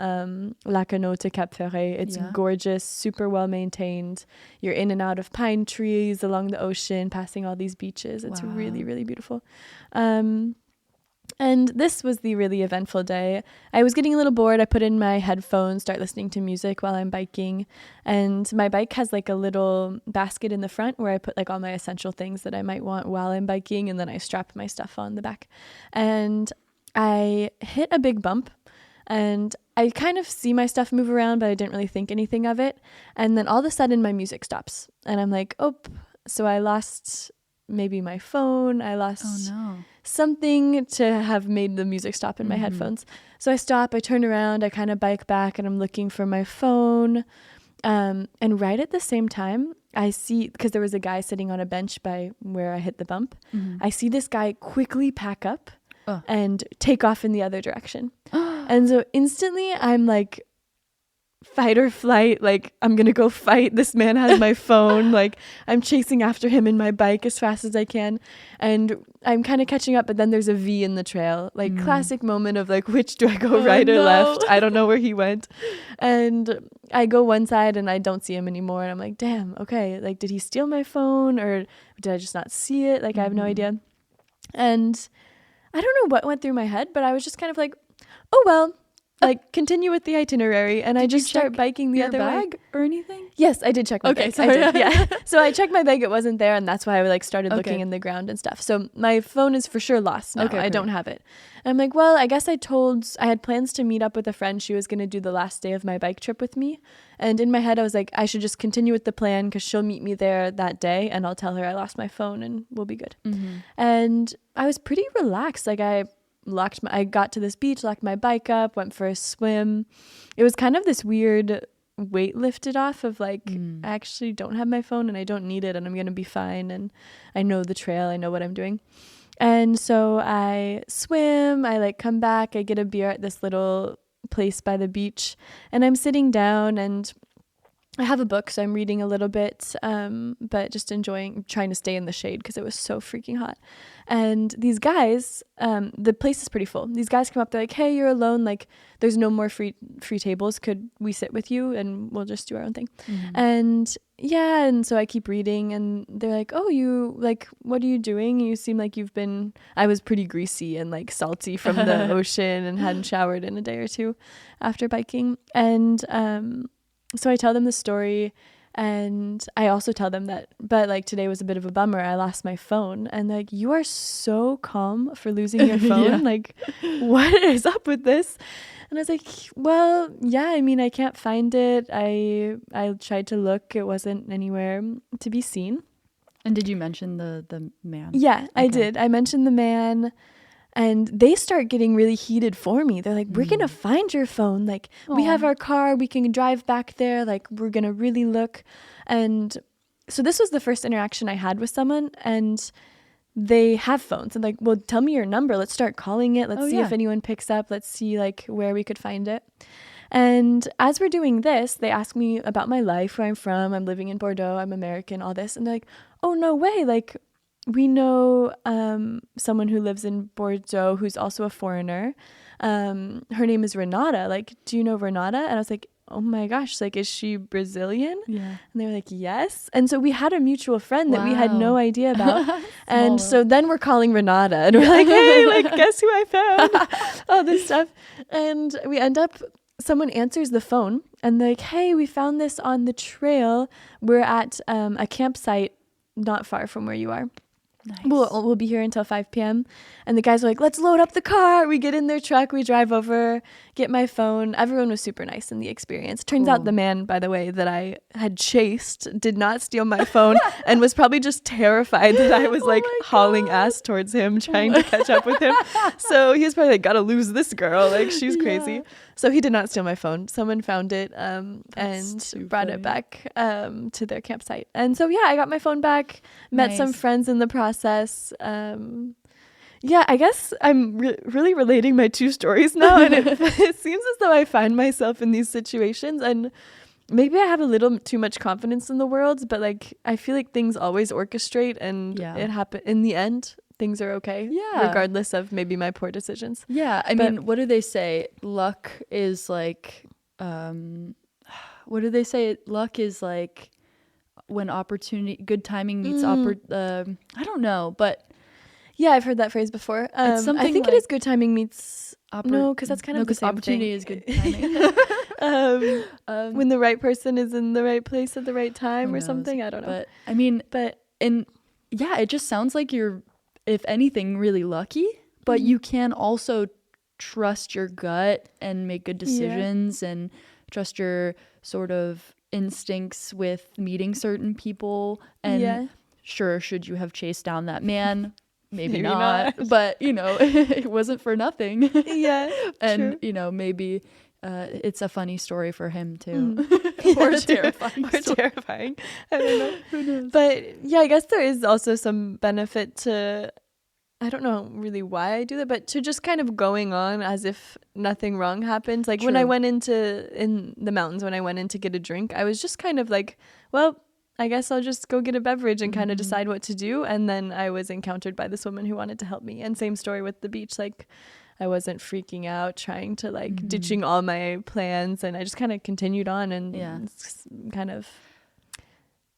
Lacanau to Cap Ferret. It's gorgeous, super well maintained. You're in and out of pine trees along the ocean, passing all these beaches. It's really, really beautiful. And this was the really eventful day. I was getting a little bored. I put in my headphones, start listening to music while I'm biking. And my bike has like a little basket in the front where I put like all my essential things that I might want while I'm biking. And then I strap my stuff on the back. And I hit a big bump. And I kind of see my stuff move around, but I didn't really think anything of it. And then all of a sudden my music stops. And I'm like, oh, so I lost maybe my phone. I lost something to have mmade the music stop in my headphones. So I stop, I turn around, I kind of bike back, and I'm looking for my phone. And right at the same time, I see, because there was a guy sitting on a bench by where I hit the bump. I see this guy quickly pack up and take off in the other direction. And so instantly I'm like, fight or flight, like I'm gonna go fight. This man has my phone. Like I'm chasing after him in my bike as fast as I can, and I'm kind of catching up, but then there's a V in the trail, like classic moment of like, which do I go, right or left? I don't know where he went. And I go one side and I don't see him anymore, and I'm like, damn, okay, like did he steal my phone or did I just not see it? Like I have no idea. And I don't know what went through my head, but I was just kind of like, oh well, like continue with the itinerary, and I just start biking the other way. Or anything? Yes, I did check my bag. Sorry. I did, yeah. So I checked my bag, it wasn't there, and that's why I like started looking in the ground and stuff. So my phone is for sure lost now. I don't have it. And I'm like, well, I guess I had plans to meet up with a friend. She was going to do the last day of my bike trip with me. And in my head, I was like, I should just continue with the plan because she'll meet me there that day and I'll tell her I lost my phone and we'll be good. And I was pretty relaxed. Like I got to this beach, locked my bike up, went for a swim. It was kind of this weird weight lifted off of like, I actually don't have my phone and I don't need it and I'm going to be fine. And I know the trail, I know what I'm doing. And so I swim, I like come back, I get a beer at this little place by the beach, and I'm sitting down and I have a book, so I'm reading a little bit, but just trying to stay in the shade because it was so freaking hot. And these guys, the place is pretty full. These guys come up, they're like, hey, you're alone. Like, there's no more free tables. Could we sit with you? And we'll just do our own thing. And yeah, and so I keep reading and they're like, oh, what are you doing? You seem like I was pretty greasy and like salty from the ocean and hadn't showered in a day or two after biking. And, so I tell them the story, and I also tell them that, but like today was a bit of a bummer. I lost my phone, and like, you are so calm for losing your phone. Like, what is up with this? And I was like, well, yeah, I mean, I can't find it. I tried to look. It wasn't anywhere to be seen. And did you mention the man? Yeah, okay. I did. I mentioned the man. And they start getting really heated for me. They're like, we're going to find your phone. Like, we have our car. We can drive back there. Like, we're going to really look. And so this was the first interaction I had with someone. And they have phones. And like, well, tell me your number. Let's start calling it. Let's see if anyone picks up. Let's see like where we could find it. And as we're doing this, they ask me about my life, where I'm from. I'm living in Bordeaux. I'm American, all this. And they're like, oh, no way. Like, we know someone who lives in Bordeaux who's also a foreigner. Her name is Renata. Like, do you know Renata? And I was like, oh my gosh, like, is she Brazilian? Yeah. And they were like, yes. And so we had a mutual friend that we had no idea about. And so then we're calling Renata and we're like, hey, like, guess who I found? All this stuff. And we end up, someone answers the phone and they're like, hey, we found this on the trail. We're at a campsite not far from where you are. Nice. We'll be here until 5 p.m. And the guys are like, let's load up the car. We get in their truck. We drive over, get my phone. Everyone was super nice in the experience. Turns out the man, by the way, that I had chased did not steal my phone and was probably just terrified that I was like hauling ass towards him, trying to catch up with him. So he was probably like, gotta lose this girl. Like, she's crazy. So he did not steal my phone. Someone found it and brought it back to their campsite. And so, yeah, I got my phone back, met some friends in the process. Yeah, I guess I'm really relating my two stories now. And it seems as though I find myself in these situations. And maybe I have a little too much confidence in the world. But, like, I feel like things always orchestrate and it happen in the end. Things are okay, regardless of maybe my poor decisions. Yeah, I mean, what do they say? Luck is like, what do they say? Luck is like when good timing meets I don't know, but yeah, I've heard that phrase before. I think it is good timing meets. No, because that's kind of the same opportunity thing. Is good timing. When the right person is in the right place at the right time or something. I don't know. But I mean, it just sounds like you're, if anything, really lucky, but you can also trust your gut and make good decisions and trust your sort of instincts with meeting certain people. And sure, should you have chased down that man? Maybe not. But, you know, it wasn't for nothing. Yeah. And, true. You know, maybe it's a funny story for him too. Or terrifying. I don't know. Who knows? But yeah, I guess there is also some benefit to I don't know really why I do that, but to just kind of going on as if nothing wrong happened. Like when I went in the mountains, when I went in to get a drink, I was just kind of like, well, I guess I'll just go get a beverage and kind of decide what to do. And then I was encountered by this woman who wanted to help me. And same story with the beach. Like I wasn't freaking out, trying to like ditching all my plans. And I just kind of continued on and kind of,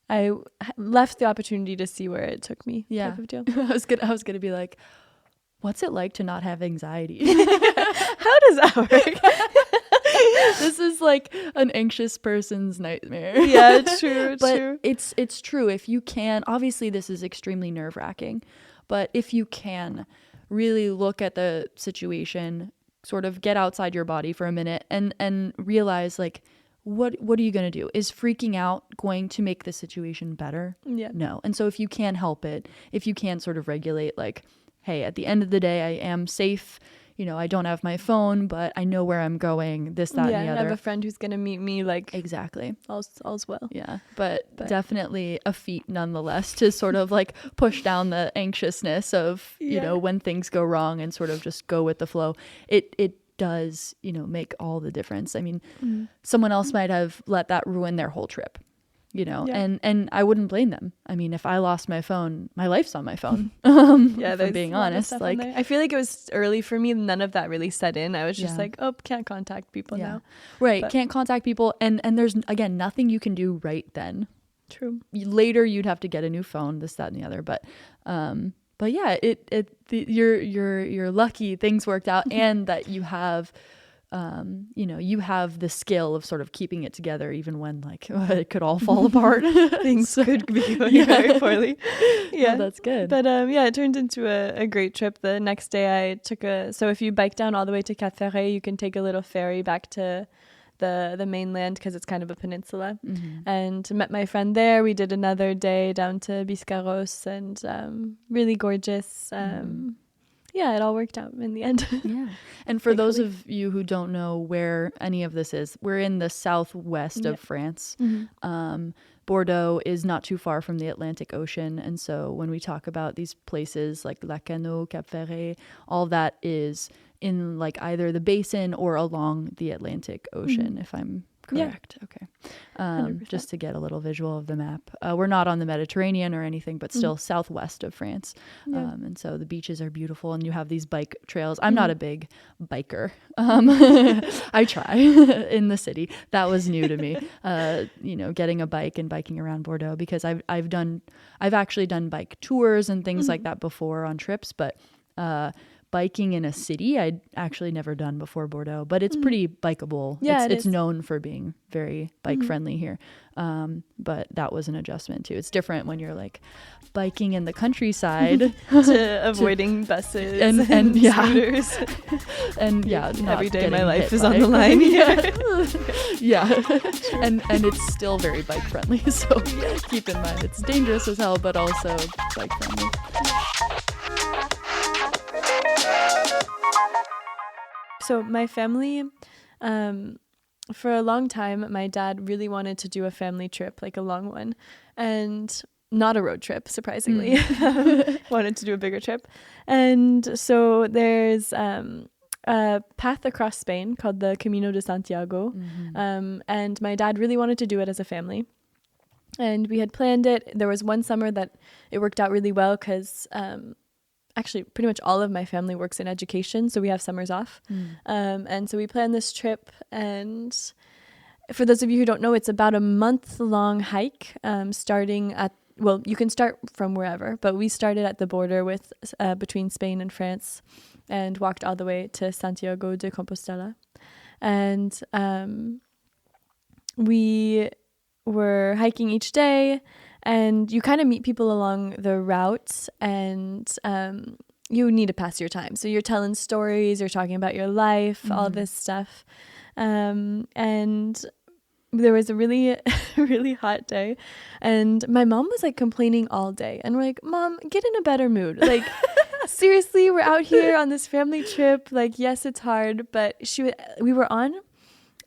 I left the opportunity to see where it took me. Type of deal. I was gonna be like, what's it like to not have anxiety? How does that work? This is like an anxious person's nightmare. Yeah, it's true. But it's true. If you can, obviously this is extremely nerve-wracking, but if you can really look at the situation, sort of get outside your body for a minute and realize like, what are you going to do? Is freaking out going to make the situation better? Yeah. No. And so if you can help it, if you can sort of regulate like, hey, at the end of the day, I am safe. You know, I don't have my phone, but I know where I'm going, this, that, and the other. I have a friend who's going to meet me, like... Exactly. All's well. Yeah, but definitely a feat nonetheless to sort of like push down the anxiousness of, you know, when things go wrong and sort of just go with the flow. It does, you know, make all the difference. I mean, someone else might have let that ruin their whole trip, you know, and I wouldn't blame them. I mean, if I lost my phone, my life's on my phone. For being honest, like I feel like it was early for me. None of that really set in. I was just like, oh, can't contact people now. Right. Can't contact people. And there's, again, nothing you can do right then. True. Later you'd have to get a new phone, this, that, and the other. But yeah, you're lucky things worked out and that you have, you know, you have the skill of sort of keeping it together even when like it could all fall apart. Things could be going very poorly. Yeah, that's good. But it turned into a great trip. The next day I took so if you bike down all the way to Ferret, you can take a little ferry back to the mainland because it's kind of a peninsula, and met my friend there. We did another day down to Biscarrosse and really gorgeous. It all worked out in the end. Yeah. And for those of you who don't know where any of this is, we're in the southwest of France. Bordeaux is not too far from the Atlantic Ocean. And so when we talk about these places like Lacanau, Cap Ferret, all that is in like either the basin or along the Atlantic Ocean, if I'm correct. Yeah. Okay. Just to get a little visual of the map. We're not on the Mediterranean or anything, but still southwest of France. Yeah. And so the beaches are beautiful and you have these bike trails. I'm not a big biker. I try in the city. That was new to me, you know, getting a bike and biking around Bordeaux because I've actually done bike tours and things like that before on trips, but biking in a city I'd actually never done before Bordeaux, but it's pretty bikeable. Yeah, it's known for being very bike friendly here. But that was an adjustment too. It's different when you're like biking in the countryside to avoiding buses and scooters. And not every day my life is by. on the line. And it's still very bike friendly. So keep in mind it's dangerous as hell, but also bike friendly. So my family, for a long time, my dad really wanted to do a family trip, like a long one, and not a road trip, surprisingly. Wanted to do a bigger trip. And so there's a path across Spain called the Camino de Santiago. And my dad really wanted to do it as a family. And we had planned it. There was one summer that it worked out really well because actually pretty much all of my family works in education, so we have summers off. And so we planned this trip, and for those of you who don't know, it's about a month-long hike, starting at, well, you can start from wherever, but we started at the border with between Spain and France and walked all the way to Santiago de Compostela. And we were hiking each day, and you kind of meet people along the route, and you need to pass your time. So you're telling stories, you're talking about your life, all this stuff. And there was a really, really hot day, and my mom was like complaining all day. And we're like, Mom, get in a better mood. Like, seriously, we're out here on this family trip. Like, yes, it's hard, but we were on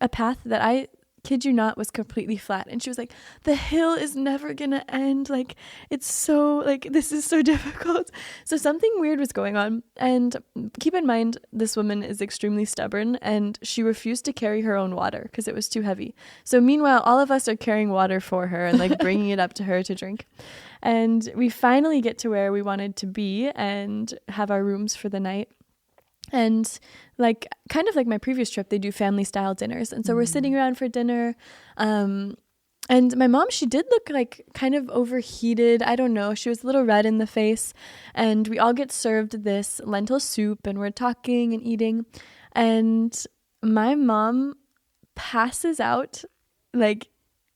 a path that I kid you not, was completely flat. And she was like, the hill is never gonna end. Like, it's so, like, this is so difficult. So something weird was going on. And keep in mind, this woman is extremely stubborn, and she refused to carry her own water because it was too heavy. So meanwhile, all of us are carrying water for her and like bringing it up to her to drink. And we finally get to where we wanted to be and have our rooms for the night. And like, kind of like my previous trip, they do family style dinners. And so we're sitting around for dinner. And my mom, she did look like kind of overheated. I don't know. She was a little red in the face. And we all get served this lentil soup, and we're talking and eating. And my mom passes out like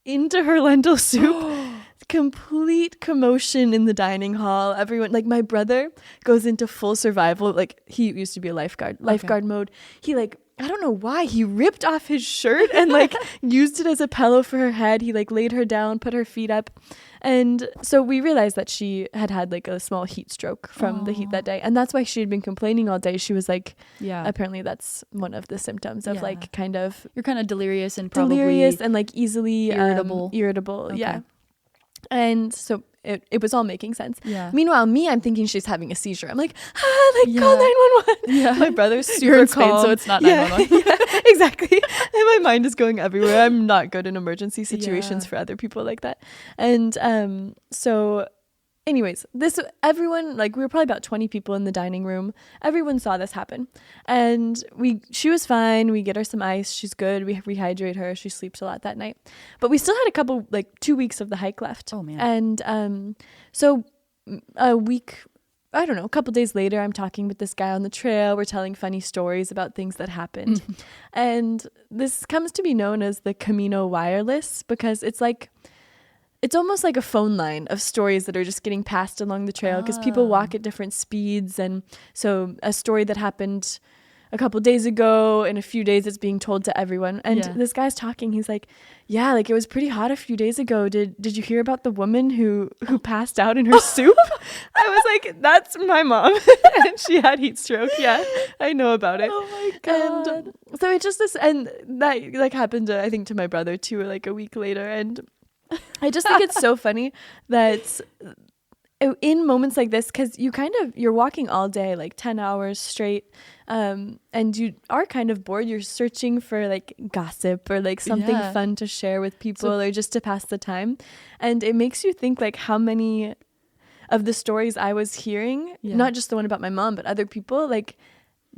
into her lentil soup. Complete commotion in the dining hall. Everyone, like my brother goes into full survival. Like, he used to be a lifeguard mode. He, like, I don't know why, he ripped off his shirt and like used it as a pillow for her head. He like laid her down, put her feet up. And so we realized that she had like a small heat stroke from the heat that day. And that's why she had been complaining all day. She was like, apparently that's one of the symptoms of like kind of... You're kind of delirious and probably... like easily irritable. Okay. Yeah. And so it was all making sense. Yeah. Meanwhile, I'm thinking she's having a seizure. I'm like, call 911. Yeah. My brother's super You're in Spain, calm. so it's not 911. Yeah, exactly. And my mind is going everywhere. I'm not good in emergency situations for other people like that. And so anyways, everyone, like, we were probably about 20 people in the dining room. Everyone saw this happen. And she was fine. We get her some ice. She's good. We rehydrate her. She sleeps a lot that night. But we still had a couple, like 2 weeks of the hike left. Oh, man. And so a week, I don't know, a couple days later, I'm talking with this guy on the trail. We're telling funny stories about things that happened. And this comes to be known as the Camino wireless, because it's almost like a phone line of stories that are just getting passed along the trail, because people walk at different speeds. And so a story that happened a couple days ago, in a few days it's being told to everyone. And this guy's talking. He's like, yeah, like, it was pretty hot a few days ago. Did you hear about the woman who passed out in her soup? I was like, that's my mom. And she had heat stroke. Yeah, I know about it. Oh my God. And so it's just this, and that like happened to, I think, to my brother too, like a week later. And I just think it's so funny that in moments like this, because you're walking all day, like 10 hours straight, and you are kind of bored. You're searching for like gossip or like something fun to share with people, or just to pass the time. And it makes you think like how many of the stories I was hearing, not just the one about my mom, but other people, like,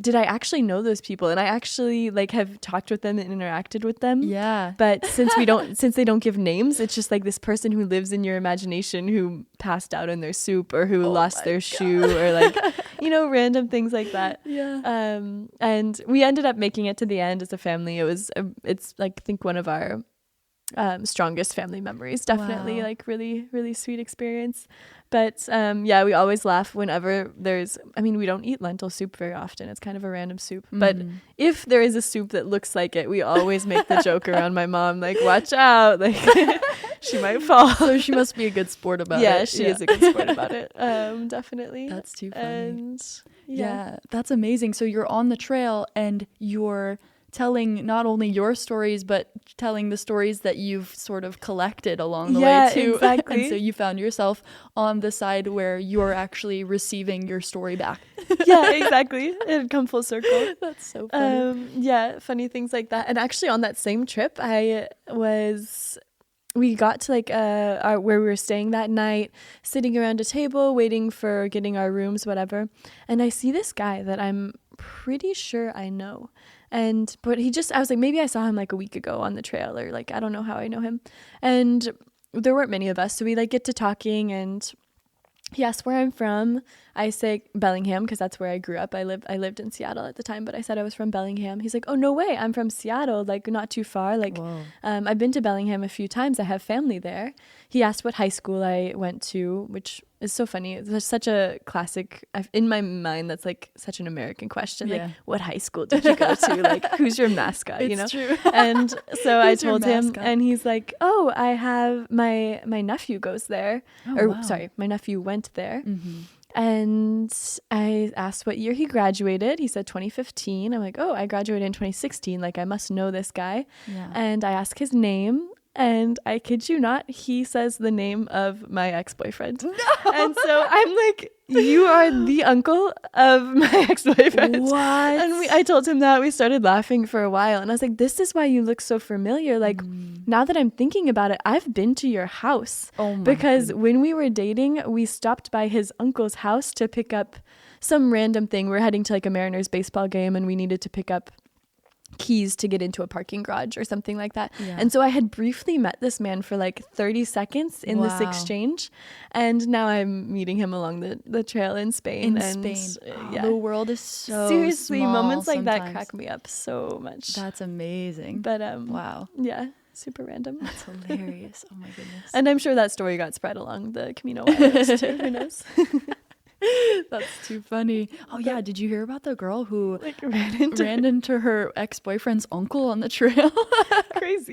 did I actually know those people? And I actually like have talked with them and interacted with them. Yeah. But since they don't give names, it's just like this person who lives in your imagination who passed out in their soup, or who lost their shoe, or like, random things like that. Yeah. And we ended up making it to the end as a family. It's like, I think one of our strongest family memories. Definitely like really, really sweet experience. But we always laugh whenever we don't eat lentil soup very often. It's kind of a random soup. But if there is a soup that looks like it, we always make the joke around my mom, like, watch out, like she might fall. So she must be a good sport about it. Yeah, she is a good sport about it. Definitely. That's too funny. And yeah, that's amazing. So you're on the trail and you're telling not only your stories, but telling the stories that you've sort of collected along the way too. Exactly. And so you found yourself on the side where you're actually receiving your story back. Yeah, exactly. It had come full circle. That's so funny. Funny things like that. And actually on that same trip, we got to like where we were staying that night, sitting around a table, waiting for getting our rooms, whatever. And I see this guy that I'm pretty sure I know. But I was like, maybe I saw him like a week ago on the trail, or like, I don't know how I know him. And there weren't many of us. So we like get to talking, and he asked where I'm from. I say Bellingham, because that's where I grew up. I lived in Seattle at the time, but I said I was from Bellingham. He's like, oh, no way. I'm from Seattle, like not too far. Like, I've been to Bellingham a few times. I have family there. He asked what high school I went to, which is so funny. It's such a classic, in my mind, that's like such an American question. Yeah. Like, what high school did you go to? Like, who's your mascot? It's true. And so I told him, and he's like, oh, I have my nephew goes there. Oh, sorry, my nephew went there. Mm-hmm. And I asked what year he graduated. He said 2015. I'm like, oh, I graduated in 2016. Like, I must know this guy. Yeah. And I asked his name. And I kid you not, he says the name of my ex-boyfriend. No! And so I'm like, you are the uncle of my ex-boyfriend. What? And I told him that. We started laughing for a while. And I was like, this is why you look so familiar. Like, now that I'm thinking about it, I've been to your house. Oh my because goodness. when we were dating, we stopped by his uncle's house to pick up some random thing. We're heading to like a Mariners baseball game, and we needed to pick up keys to get into a parking garage or something like that. Yeah. And so I had briefly met this man for like 30 seconds in this exchange, and now I'm meeting him along the trail in Spain. The world is so seriously small moments like sometimes. that crack me up so much. That's amazing. But wow. Yeah, super random. That's hilarious. Oh my goodness. And I'm sure that story got spread along the Camino wires too. Who knows? That's too funny. Oh yeah, did you hear about the girl who Like ran into her ex-boyfriend's uncle on the trail? Crazy.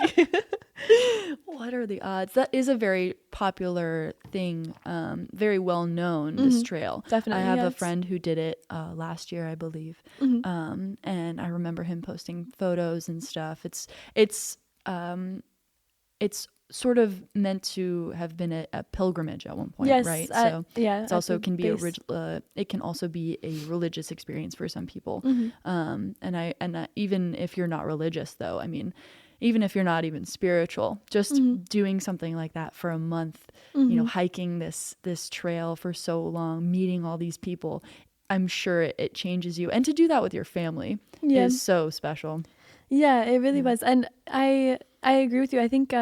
What are the odds? That is a very popular thing, very well known, this trail. Definitely. I have a friend who did it last year, I believe. And I remember him posting photos and stuff. It's sort of meant to have been a pilgrimage at one point, yes, right? So yeah, it's also it can also be a religious experience for some people. And even if you're not religious, though, I mean, even if you're not even spiritual, just doing something like that for a month, you know, hiking this trail for so long, meeting all these people, I'm sure it changes you. And to do that with your family is so special. Yeah, it really was. And I agree with you. I think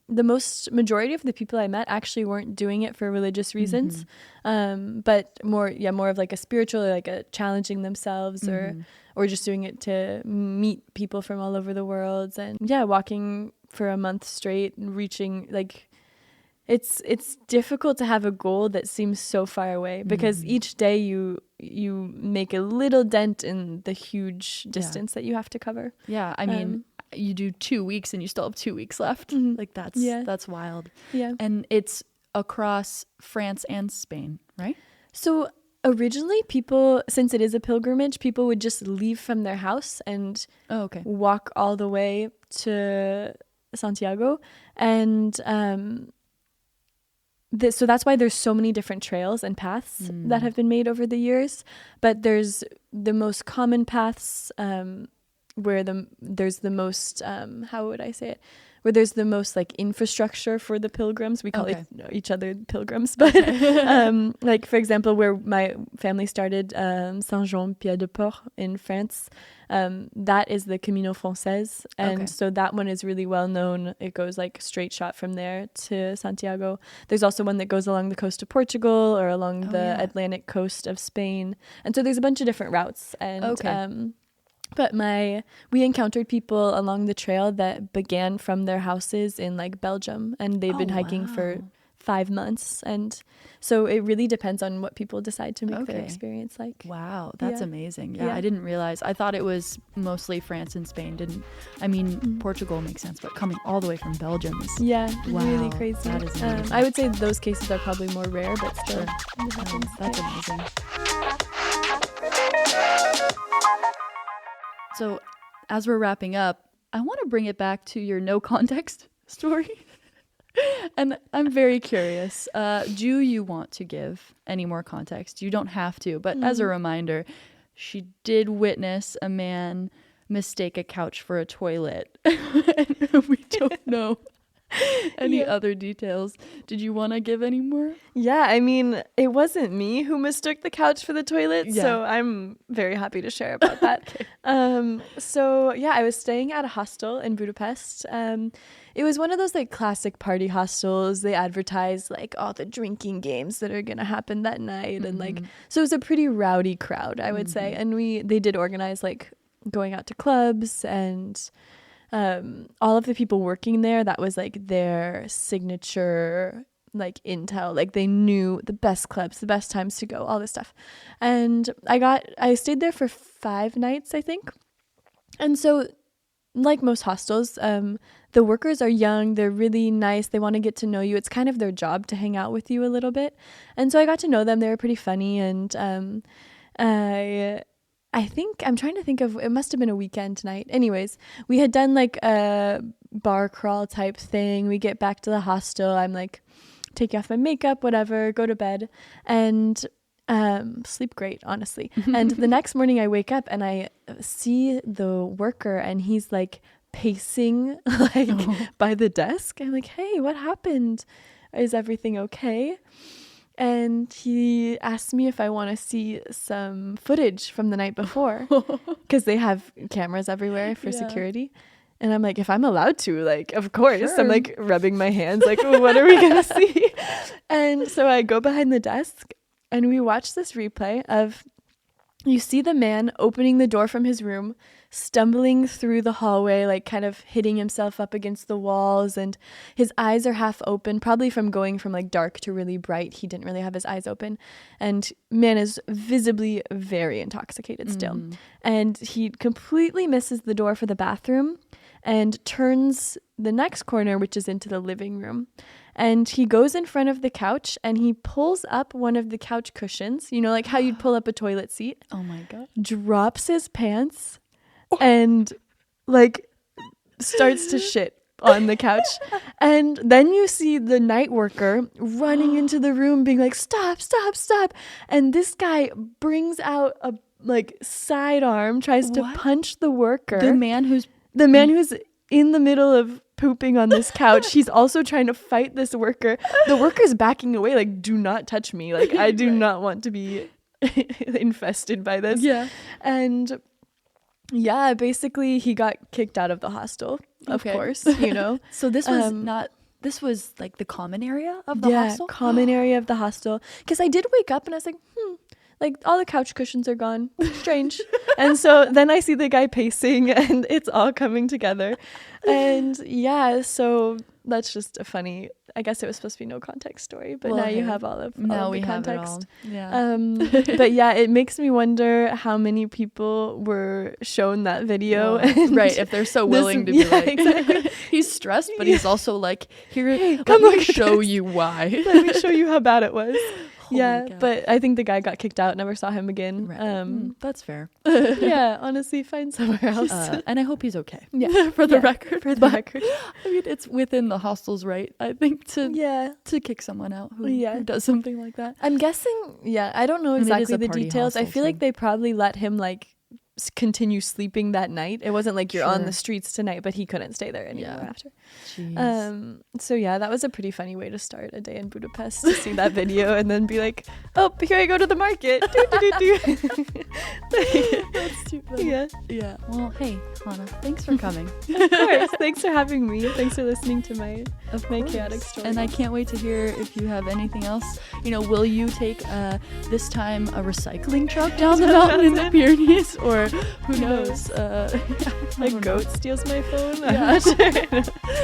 the majority of the people I met actually weren't doing it for religious reasons, but more of like a spiritual, or like a challenging themselves, or just doing it to meet people from all over the world. And yeah, walking for a month straight, reaching like, it's difficult to have a goal that seems so far away, because each day you make a little dent in the huge distance that you have to cover. Yeah, I mean, you do 2 weeks and you still have 2 weeks left. Like that's wild. Yeah. And it's across France and Spain, right? So originally people, since it is a pilgrimage, people would just leave from their house and walk all the way to Santiago. And so that's why there's so many different trails and paths that have been made over the years. But there's the most common paths where there's the most, how would I say it? Where there's the most like infrastructure for the pilgrims. We call each other pilgrims, but like for example, where my family started, Saint-Jean-Pied-de-Port in France, that is the Camino Français, and so that one is really well known. It goes like straight shot from there to Santiago. There's also one that goes along the coast of Portugal or along the Atlantic coast of Spain, and so there's a bunch of different routes. And but we encountered people along the trail that began from their houses in like Belgium, and they've been hiking for 5 months. And so it really depends on what people decide to make their experience like. Wow, that's amazing. Yeah, I didn't realize. I thought it was mostly France and Spain. Portugal makes sense, but coming all the way from Belgium is really crazy. That is amazing. I would say those cases are probably more rare, but still it happens. That's amazing. So as we're wrapping up, I want to bring it back to your no context story. And I'm very curious. Do you want to give any more context? You don't have to, but as a reminder, she did witness a man mistake a couch for a toilet. And we don't know any other details. Did you want to give any more? Yeah, I mean, it wasn't me who mistook the couch for the toilet, so I'm very happy to share about that. So yeah, I was staying at a hostel in Budapest. It was one of those like classic party hostels. They advertise like all the drinking games that are gonna happen that night, and like, so it was a pretty rowdy crowd, I would say. And they did organize like going out to clubs, and all of the people working there, that was like their signature like intel. Like they knew the best clubs, the best times to go, all this stuff. And I stayed there for 5 nights, I think. And so like most hostels, the the workers are young, they're really nice, they want to get to know you. It's kind of their job to hang out with you a little bit. And so I got to know them. They were pretty funny, and I think, I'm trying to think of, it must have been a weekend night. Anyways, we had done like a bar crawl type thing. We get back to the hostel. I'm like taking off my makeup, whatever, go to bed, and sleep great, honestly. And the next morning I wake up and I see the worker, and he's like pacing like by the desk. I'm like, hey, what happened? Is everything okay? And he asked me if I want to see some footage from the night before, because they have cameras everywhere for security. And I'm like, if I'm allowed to, like, of course. Sure. I'm like rubbing my hands like, oh, what are we going to see? And so I go behind the desk and we watch this replay of, you see the man opening the door from his room, stumbling through the hallway, like kind of hitting himself up against the walls, and his eyes are half open, probably from going from like dark to really bright. He didn't really have his eyes open, and man is visibly very intoxicated still. And he completely misses the door for the bathroom and turns the next corner, which is into the living room. And he goes in front of the couch and he pulls up one of the couch cushions, you know, like how you'd pull up a toilet seat. Oh my God. Drops his pants and like starts to shit on the couch. And then you see the night worker running into the room being like, stop, stop, stop. And this guy brings out a like sidearm, tries to punch the worker. The man who's in the middle of pooping on this couch. He's also trying to fight this worker. The worker's backing away, like, do not touch me. Like, I do not want to be infested by this. Yeah. And yeah, basically he got kicked out of the hostel, of course, you know. So this was this was like the common area of the hostel? Yeah, common area of the hostel. Because I did wake up and I was like all the couch cushions are gone. Strange. And so then I see the guy pacing and it's all coming together. And yeah, so that's just a funny, I guess it was supposed to be no context story, but now you have all of the context. Yeah. But yeah, it makes me wonder how many people were shown that video. Right, if they're so willing to be like, exactly. He's stressed, but he's also like, here, hey, let me show you why. Let me show you how bad it was. God. But I think the guy got kicked out, never saw him again. Right. That's fair. Yeah, honestly, find somewhere else. And I hope he's okay. Yeah, for the record. For the record. I mean, it's within the hostel's right, I think, to kick someone out who does something like that. I'm guessing, I don't know exactly the details. Hostel, I feel like they probably let him like continue sleeping that night. It wasn't like you're on the streets tonight, but he couldn't stay there anymore after. Jeez. So yeah, that was a pretty funny way to start a day in Budapest, to see that video and then be like, oh, here I go to the market. That's too funny. Yeah. Well, hey, Hannah, thanks for coming. Of course. Thanks for having me. Thanks for listening to my chaotic story. And I can't wait to hear if you have anything else. You know, will you take this time a recycling truck down the mountain in the Pyrenees, or who knows? A goat steals my phone. Yeah. I'm not sure.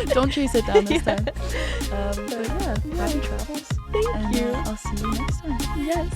Don't chase it down this time. But yeah, happy travels. Thank you. I'll see you next time. Yes.